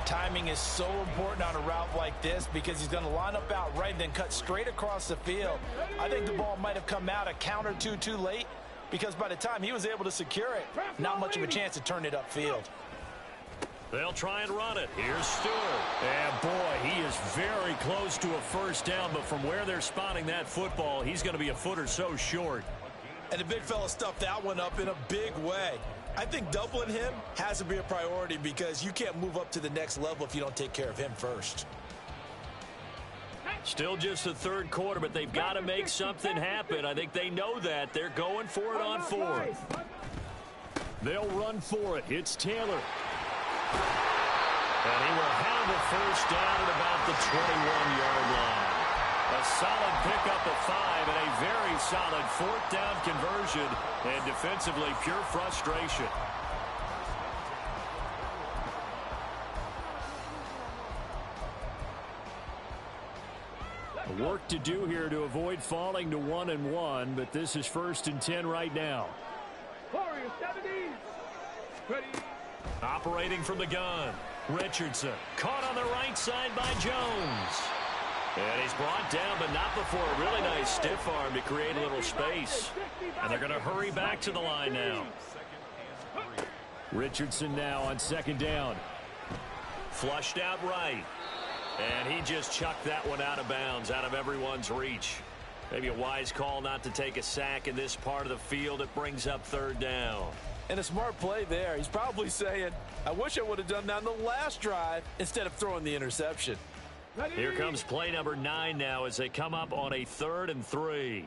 Timing is so important on a route like this because he's going to line up out right and then cut straight across the field. I think the ball might have come out a count or two too late, because by the time he was able to secure it, not much of a chance to turn it upfield. They'll try and run it. Here's Stewart. And boy, he is very close to a first down, but from where they're spotting that football, he's going to be a foot or so short. And the big fella stuffed that one up in a big way. I think doubling him has to be a priority because you can't move up to the next level if you don't take care of him first. Still just the third quarter, but they've got to make something happen. I think they know that. They're going for it on 4th. They'll run for it. It's Taylor. And he will have the first down at about the 21-yard line. A solid pickup of 5 and a very solid 4th down conversion. And defensively, pure frustration. Work to do here to avoid falling to 1-1, but this is 1st and 10 right now. Operating from the gun, Richardson caught on the right side by Jones. And he's brought down, but not before a really nice stiff arm to create a little space. And they're going to hurry back to the line now. Richardson now on 2nd down. Flushed out right. And he just chucked that one out of bounds, out of everyone's reach. Maybe a wise call not to take a sack in this part of the field. It brings up 3rd down. And a smart play there. He's probably saying, I wish I would have done that in the last drive instead of throwing the interception. Here comes play number 9 now as they come up on a 3rd and 3.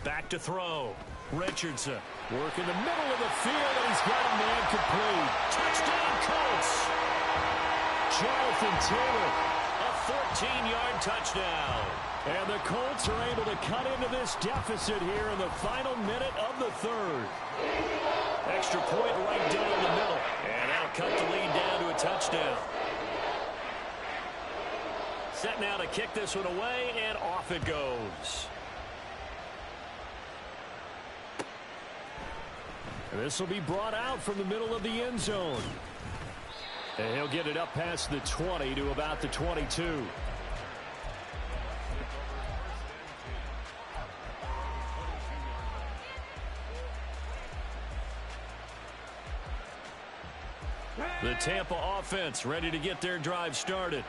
Back to throw. Richardson. Work in the middle of the field, and he's got a man complete. Touchdown, Colts. Jonathan Taylor. A 14-yard touchdown. And the Colts are able to cut into this deficit here in the final minute of the 3rd. Extra point right down the middle. And that'll cut the lead down to a touchdown. Set now to kick this one away, and off it goes. And this will be brought out from the middle of the end zone. And he'll get it up past the 20 to about the 22. The Tampa offense ready to get their drive started.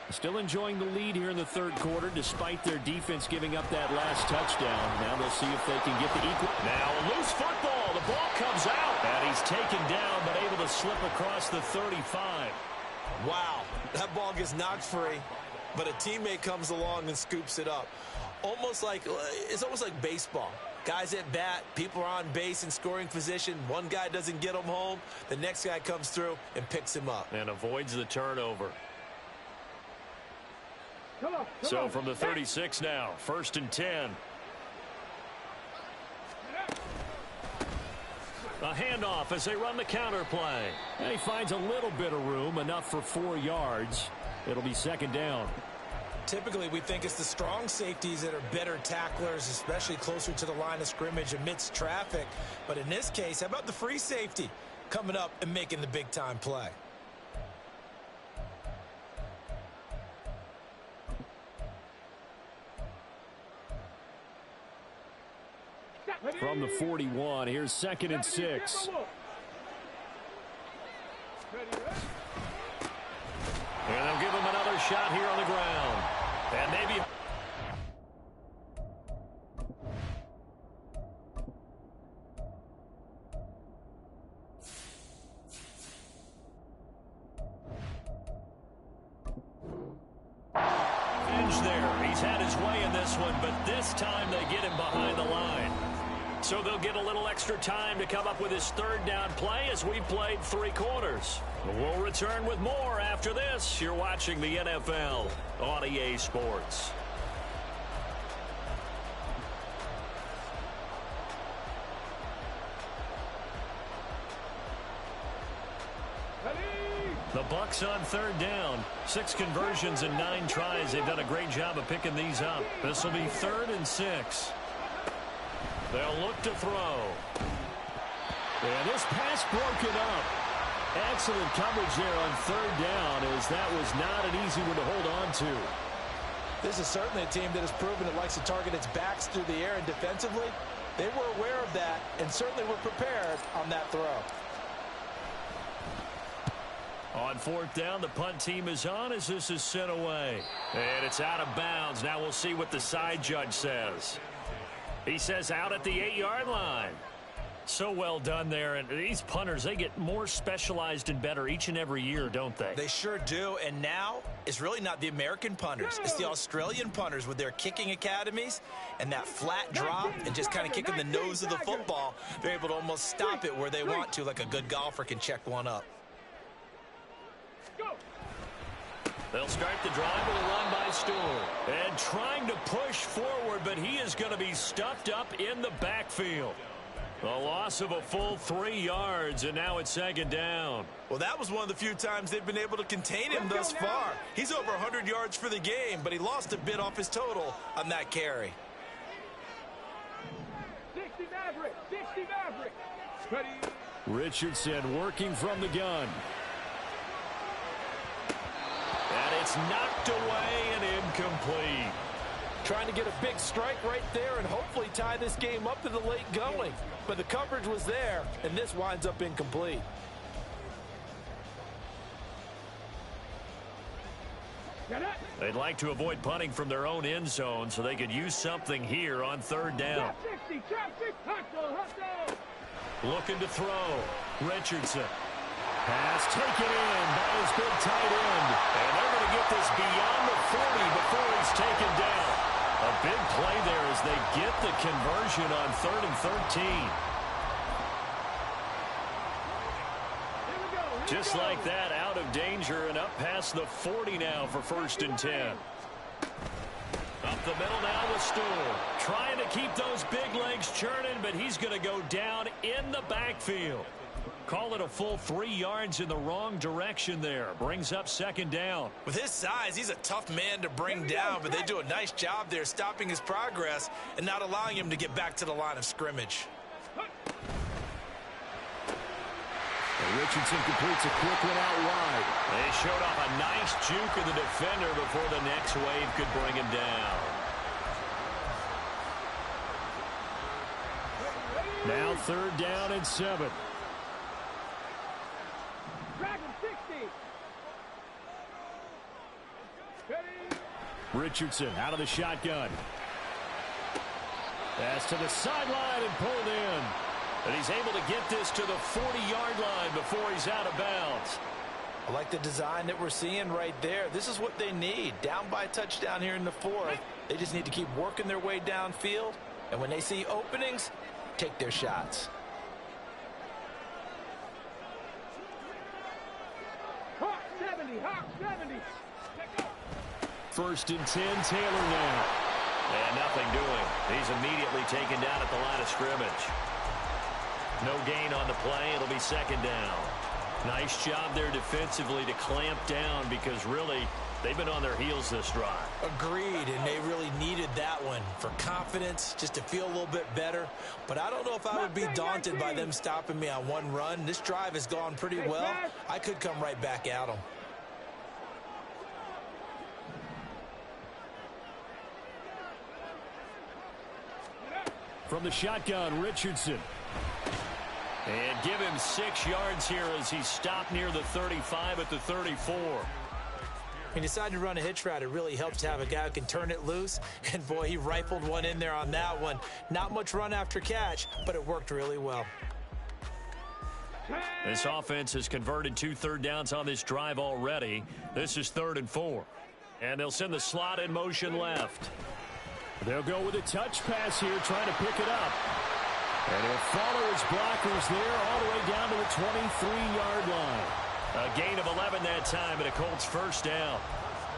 Still enjoying the lead here in the 3rd quarter despite their defense giving up that last touchdown. Now they'll see if they can get the equal. Now a loose football. The ball comes out. And he's taken down but able to slip across the 35. Wow, that ball gets knocked free, but a teammate comes along and scoops it up. It's almost like baseball. Guys at bat, people are on base in scoring position. One guy doesn't get him home. The next guy comes through and picks him up. And avoids the turnover. So from the 36 now, 1st and 10. A handoff as they run the counter play. And he finds a little bit of room, enough for 4 yards. It'll be 2nd down. Typically, we think it's the strong safeties that are better tacklers, especially closer to the line of scrimmage amidst traffic. But in this case, how about the free safety coming up and making the big-time play? From the 41, here's 2nd and 6. shot here on the ground. And maybe... there. He's had his way in this one, but this time they get him behind the line. So they'll get a little extra time to come up with his third down play as we played 3 quarters. We'll return with more after this. You're watching the NFL on EA Sports. The Bucs on third down. 6 conversions and 9 tries. They've done a great job of picking these up. This will be 3rd and 6. They'll look to throw. And this pass broken up. Excellent coverage there on third down, as that was not an easy one to hold on to. This is certainly a team that has proven it likes to target its backs through the air, and defensively, they were aware of that and certainly were prepared on that throw. On 4th down, the punt team is on as this is sent away. And it's out of bounds. Now we'll see what the side judge says. He says out at the 8-yard line. So well done there. And these punters, they get more specialized and better each and every year, don't they? They sure do. And now it's really not the American punters. It's the Australian punters with their kicking academies and that flat drop and just kind of kicking the nose of the football. They're able to almost stop it where they want to, like a good golfer can check one up. They'll start the drive with a run by Stewart. And trying to push forward, but he is going to be stuffed up in the backfield. A loss of a full 3 yards, and now it's 2nd down. Well, that was one of the few times they've been able to contain him thus far. He's over 100 yards for the game, but he lost a bit off his total on that carry. 60 Maverick, 60 Maverick. Ready. Richardson working from the gun. And it's knocked away and incomplete. Trying to get a big strike right there and hopefully tie this game up in the late going. But the coverage was there, and this winds up incomplete. They'd like to avoid punting from their own end zone so they could use something here on 3rd down. Looking to throw. Richardson. Pass taken in by his big tight end. And they're going to get this beyond the 40 before he's taken down. A big play there as they get the conversion on 3rd and 13. Just like that, out of danger and up past the 40 now for 1st and 10. Up the middle now with Stewart. Trying to keep those big legs churning, but he's going to go down in the backfield. Call it a full 3 yards in the wrong direction there. Brings up 2nd down. With his size, he's a tough man to bring down, but they do a nice job there stopping his progress and not allowing him to get back to the line of scrimmage. And Richardson completes a quick one out wide. They showed off a nice juke of the defender before the next wave could bring him down. Now 3rd down and 7. Richardson out of the shotgun. Pass to the sideline and pulled in. And he's able to get this to the 40-yard line before he's out of bounds. I like the design that we're seeing right there. This is what they need. Down by a touchdown here in the 4th. They just need to keep working their way downfield. And when they see openings, take their shots. Hawk 70, Hawk 70. 1st and 10, Taylor now. And nothing doing. He's immediately taken down at the line of scrimmage. No gain on the play. It'll be 2nd down. Nice job there defensively to clamp down because really they've been on their heels this drive. Agreed, and they really needed that one for confidence, just to feel a little bit better. But I don't know if I would be daunted by them stopping me on one run. This drive has gone pretty well. I could come right back at them. From the shotgun, Richardson. And give him 6 yards here as he's stopped near the 35 at the 34. He decided to run a hitch route. It really helps to have a guy who can turn it loose. And, boy, he rifled one in there on that one. Not much run after catch, but it worked really well. This offense has converted 2 third downs on this drive already. This is 3rd and 4. And they'll send the slot in motion left. They'll go with a touch pass here, trying to pick it up. And he'll follow his blockers there all the way down to the 23-yard line. A gain of 11 that time and a Colts first down.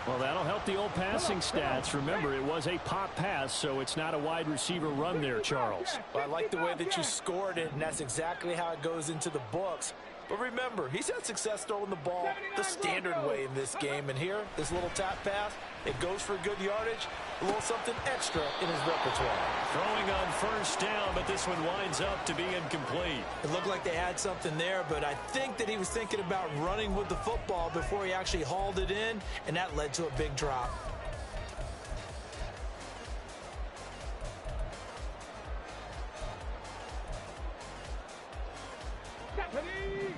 Well, that'll help the old passing stats. Remember, it was a pop pass, so it's not a wide receiver run there, Charles. Well, I like the way that you scored it, and that's exactly how it goes into the books. But remember, he's had success throwing the ball the standard way in this game. And here, this little tap pass, it goes for good yardage, a little something extra in his repertoire. Throwing on first down, but this one winds up to be incomplete. It looked like they had something there, but I think that he was thinking about running with the football before he actually hauled it in, and that led to a big drop.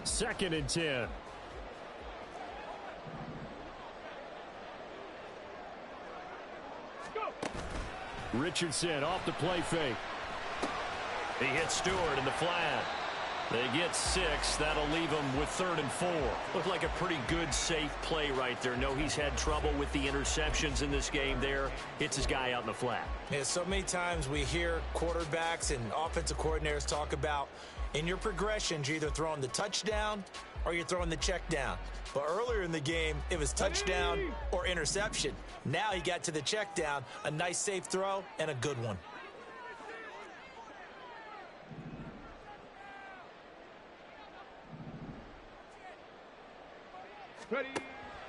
Second and 10. Richardson off the play fake. He hits Stewart in the flat. They get 6. That'll leave them with 3rd and 4. Looked like a pretty good, safe play right there. No, he's had trouble with the interceptions in this game there. Hits his guy out in the flat. Yeah, so many times we hear quarterbacks and offensive coordinators talk about in your progressions, you're either throwing the touchdown or you're throwing the check down. But earlier in the game, it was touchdown or interception. Now he got to the check down, a nice safe throw, and a good one.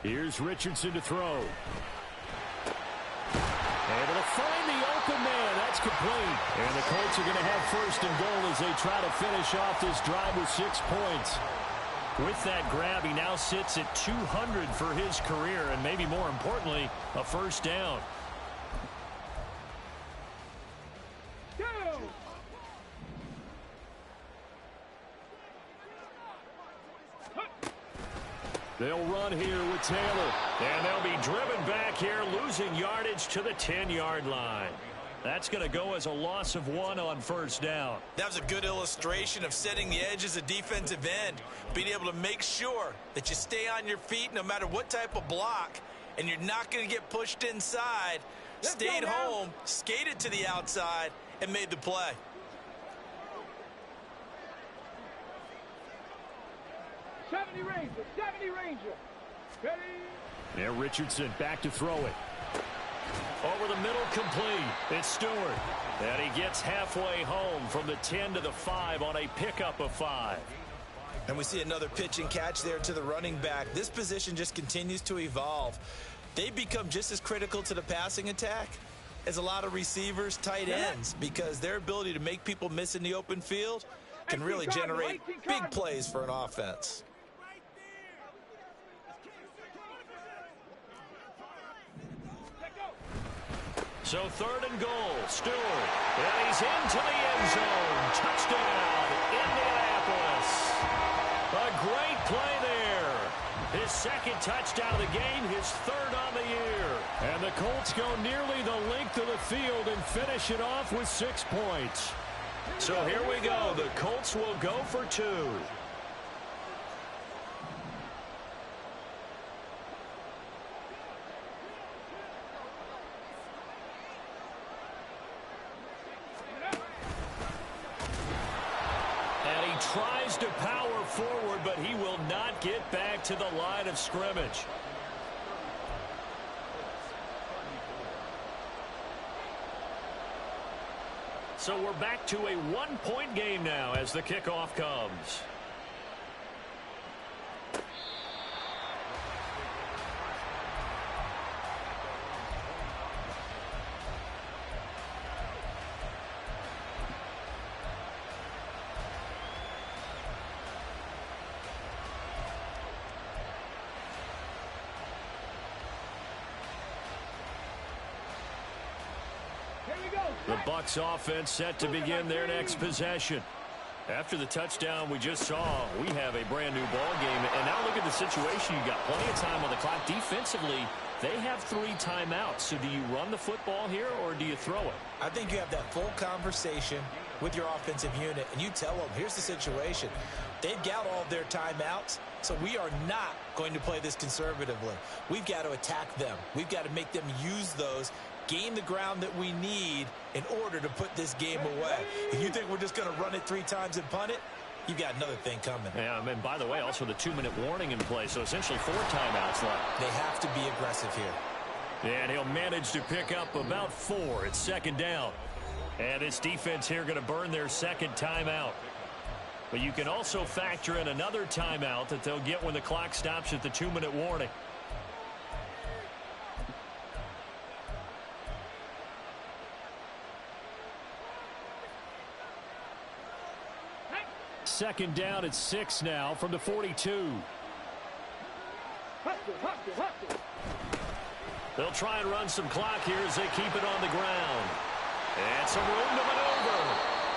Here's Richardson to throw. Able to find the open man. That's complete. And the Colts are going to have 1st and goal as they try to finish off this drive with 6 points. With that grab, he now sits at 200 for his career, and maybe more importantly, a first down. They'll run here with Taylor. And they'll be driven back here, losing yardage to the 10-yard line. That's going to go as a loss of 1 on first down. That was a good illustration of setting the edge as a defensive end, being able to make sure that you stay on your feet no matter what type of block, and you're not going to get pushed inside. Stayed home, skated to the outside, and made the play. '70 Ranger. Ready? There, Richardson back to throw it. Over the middle, complete. It's Stewart. And he gets halfway home from the 10 to the 5 on a pickup of 5. And we see another pitch and catch there to the running back. This position just continues to evolve. They become just as critical to the passing attack as a lot of receivers, tight ends, because their ability to make people miss in the open field can really generate big plays for an offense. So 3rd and goal, Stewart. And he's into the end zone. Touchdown, Indianapolis. A great play there. His 2nd touchdown of the game, his 3rd on the year. And the Colts go nearly the length of the field and finish it off with 6 points. So here we go. The Colts will go for 2. Tries to power forward, but he will not get back to the line of scrimmage. So we're back to a 1-point game now as the kickoff comes. The Bucs offense set to begin their next possession. After the touchdown we just saw, we have a brand new ball game. And now look at the situation. You got plenty of time on the clock. Defensively, they have 3 timeouts. So do you run the football here or do you throw it? I think you have that full conversation with your offensive unit, and you tell them, here's the situation. They've got all of their timeouts, so we are not going to play this conservatively. We've got to attack them. We've got to make them use those, gain the ground that we need in order to put this game away. If you think we're just going to run it 3 times and punt it, you've got another thing coming. Yeah, and by the way, also the 2-minute warning in play, so essentially 4 timeouts left. They have to be aggressive here. And he'll manage to pick up about 4. It's 2nd down. And this defense here going to burn their 2nd timeout. But you can also factor in another timeout that they'll get when the clock stops at the 2-minute warning. Second down at 6 now from the 42. They'll try and run some clock here as they keep it on the ground. And some room to maneuver.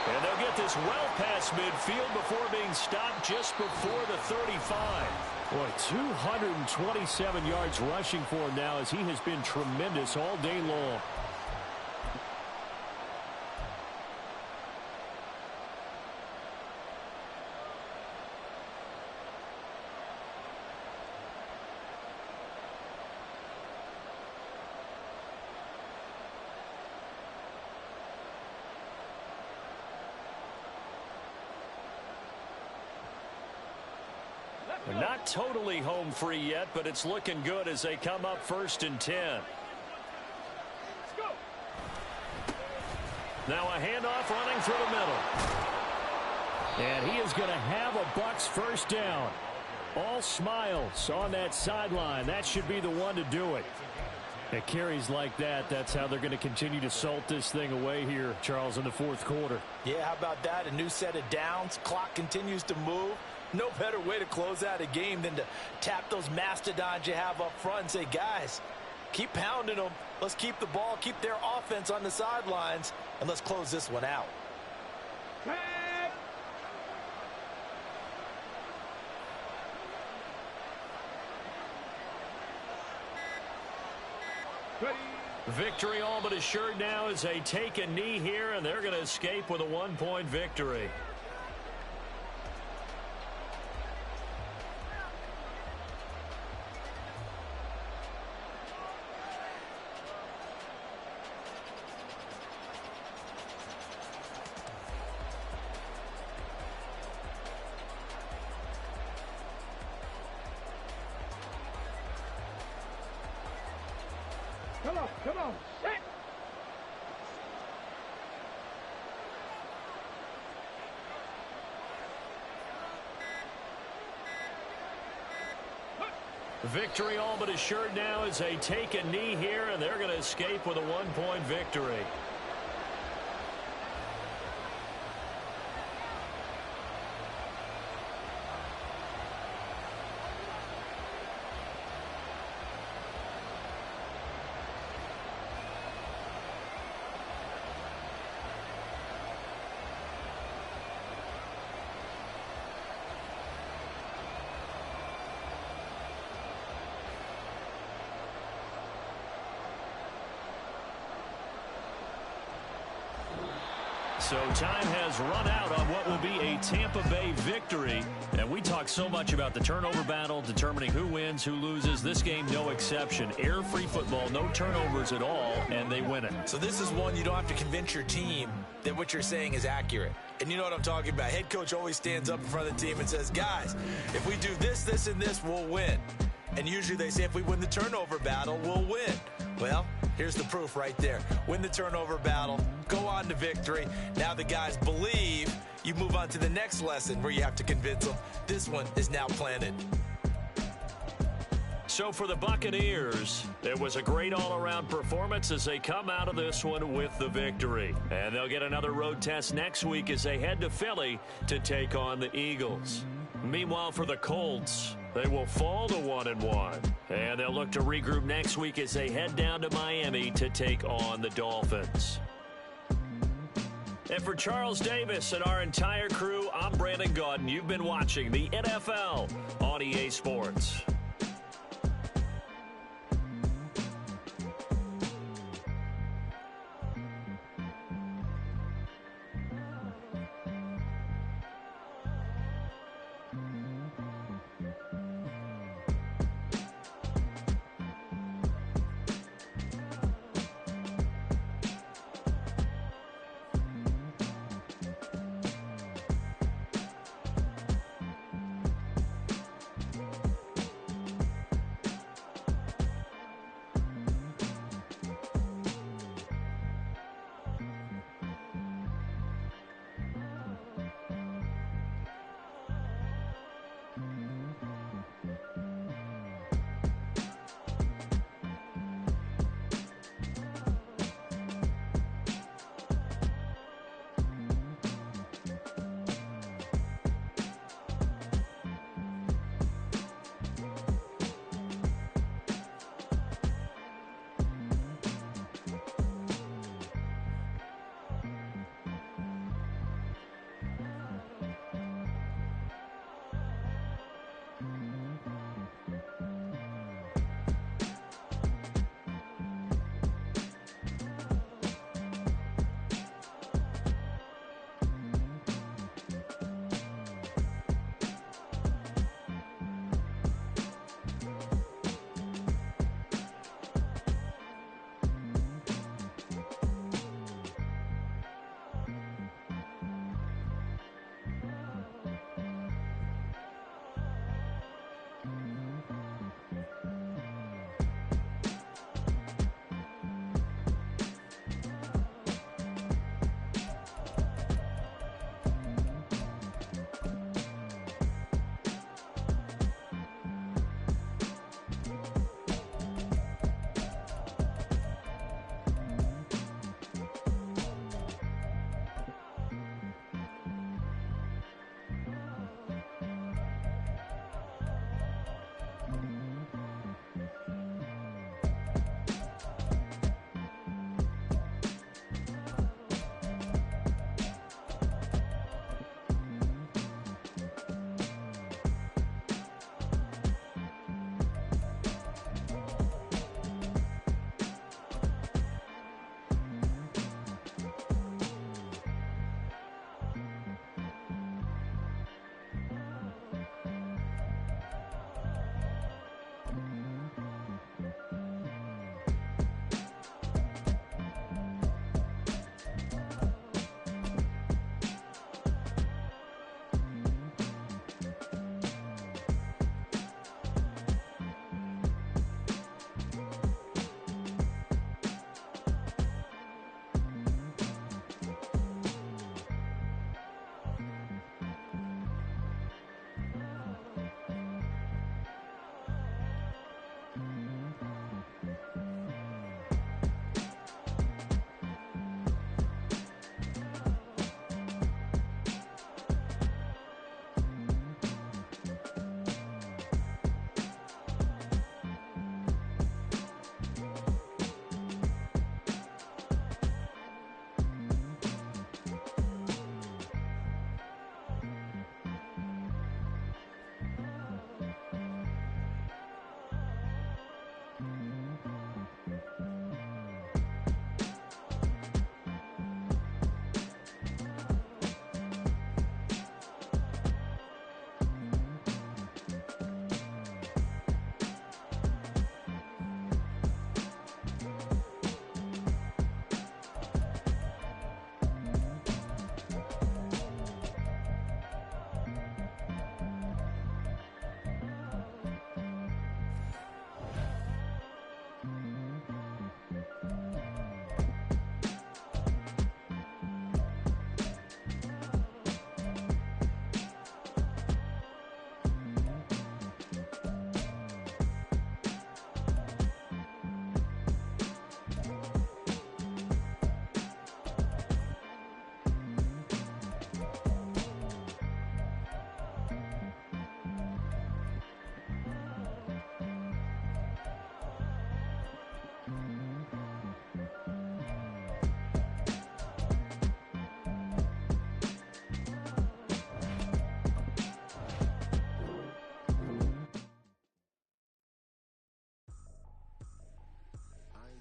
And they'll get this well past midfield before being stopped just before the 35. Boy, 227 yards rushing for him now as he has been tremendous all day long. Not totally home free yet, but it's looking good as they come up 1st and 10. Now a handoff running through the middle. And he is going to have a Bucs 1st down. All smiles on that sideline. That should be the one to do it. At carries like that, that's how they're going to continue to salt this thing away here, Charles, in the 4th quarter. Yeah, how about that? A new set of downs. Clock continues to move. No better way to close out a game than to tap those mastodons you have up front and say, guys, keep pounding them. Let's keep the ball, keep their offense on the sidelines, and let's close this one out. Victory all but assured now as they take a knee here, and they're going to escape with a 1-point victory. Come on, set. Victory all but assured now as they take a knee here, and they're going to escape with a 1-point victory. So time has run out on what will be a Tampa Bay victory. And we talk so much about the turnover battle, determining who wins, who loses. This game, no exception. Air-free football, no turnovers at all, and they win it. So this is one you don't have to convince your team that what you're saying is accurate. And you know what I'm talking about. Head coach always stands up in front of the team and says, guys, if we do this, this, and this, we'll win. And usually they say if we win the turnover battle, we'll win. Well, here's the proof right there. Win the turnover battle, go on to victory. Now the guys believe. You move on to the next lesson where you have to convince them. This one is now planted. So for the Buccaneers, it was a great all-around performance as they come out of this one with the victory. And they'll get another road test next week as they head to Philly to take on the Eagles. Meanwhile, for the Colts, they will fall to 1-1. And they'll look to regroup next week as they head down to Miami to take on the Dolphins. And for Charles Davis and our entire crew, I'm Brandon Gaudin. You've been watching the NFL on EA Sports.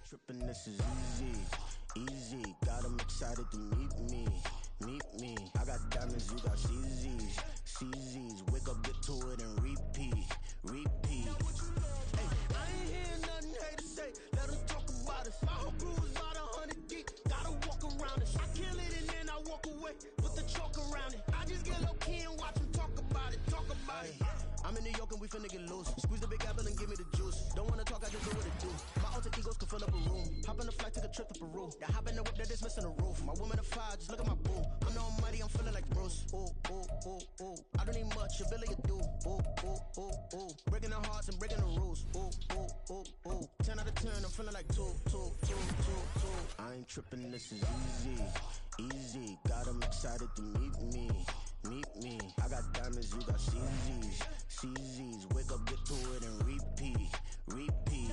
Tripping, this is easy, easy. Got 'em excited to meet me, meet me. I got diamonds, you got CZs, CZs. Wake up, get to it, and repeat, repeat. Hey, I ain't hear nothing haters say. Let them talk about us. My whole crew is about 100 deep. Gotta walk around it. I kill it and then I walk away. Put the chalk around it. I just get low key and watch them talk about it. Talk about it. I'm in New York and we finna get loose. Squeeze the big apple and give me the juice. Don't wanna talk, I just do what it do. My alter egos can fill up a room. Hop on a flight, take a trip to Peru. That hop in the whip that is missing the roof. My woman a fire, just look at my boo. I'm the almighty, I'm feeling like Bruce. Ooh, ooh, ooh, ooh. I don't need much, your Billy you do. Ooh, ooh, ooh, ooh. Breaking the hearts and breaking the rules. Ooh, ooh, ooh, ooh. 10 out of 10, I'm feeling like 2, 2, 2, 2, 2. I ain't tripping, this is easy, easy. Got 'em excited to meet me, meet me. I got diamonds, you got CZs, CZs. Wake up, get to it, and repeat, repeat.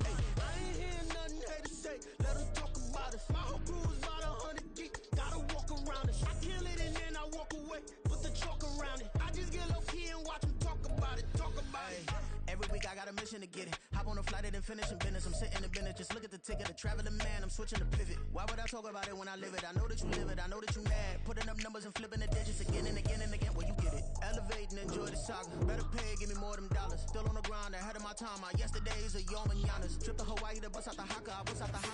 Hey, I ain't hear nothing haters say. Let them talk about us. My whole crew is about 100 deep. Gotta walk around us. I kill it and then I walk away. Put the chalk around it. I just get low key and watch them talk about it. Talk about it. Every week I got a mission to get it. Hop on a flight and then finish in business. I'm sitting in business. Just look at the ticket. A traveling man. I'm switching to pivot. Why would I talk about it when I live it? I know that you live it. I know that you mad. Putting up numbers and flipping the digits again and again and again. Well, you get it. Elevate and enjoy the saga. Better pay, give me more than dollars. Still on the grind, ahead of my time. My yesterdays are your mananas. Trip to Hawaii to bust out the haka. I bust out the haka.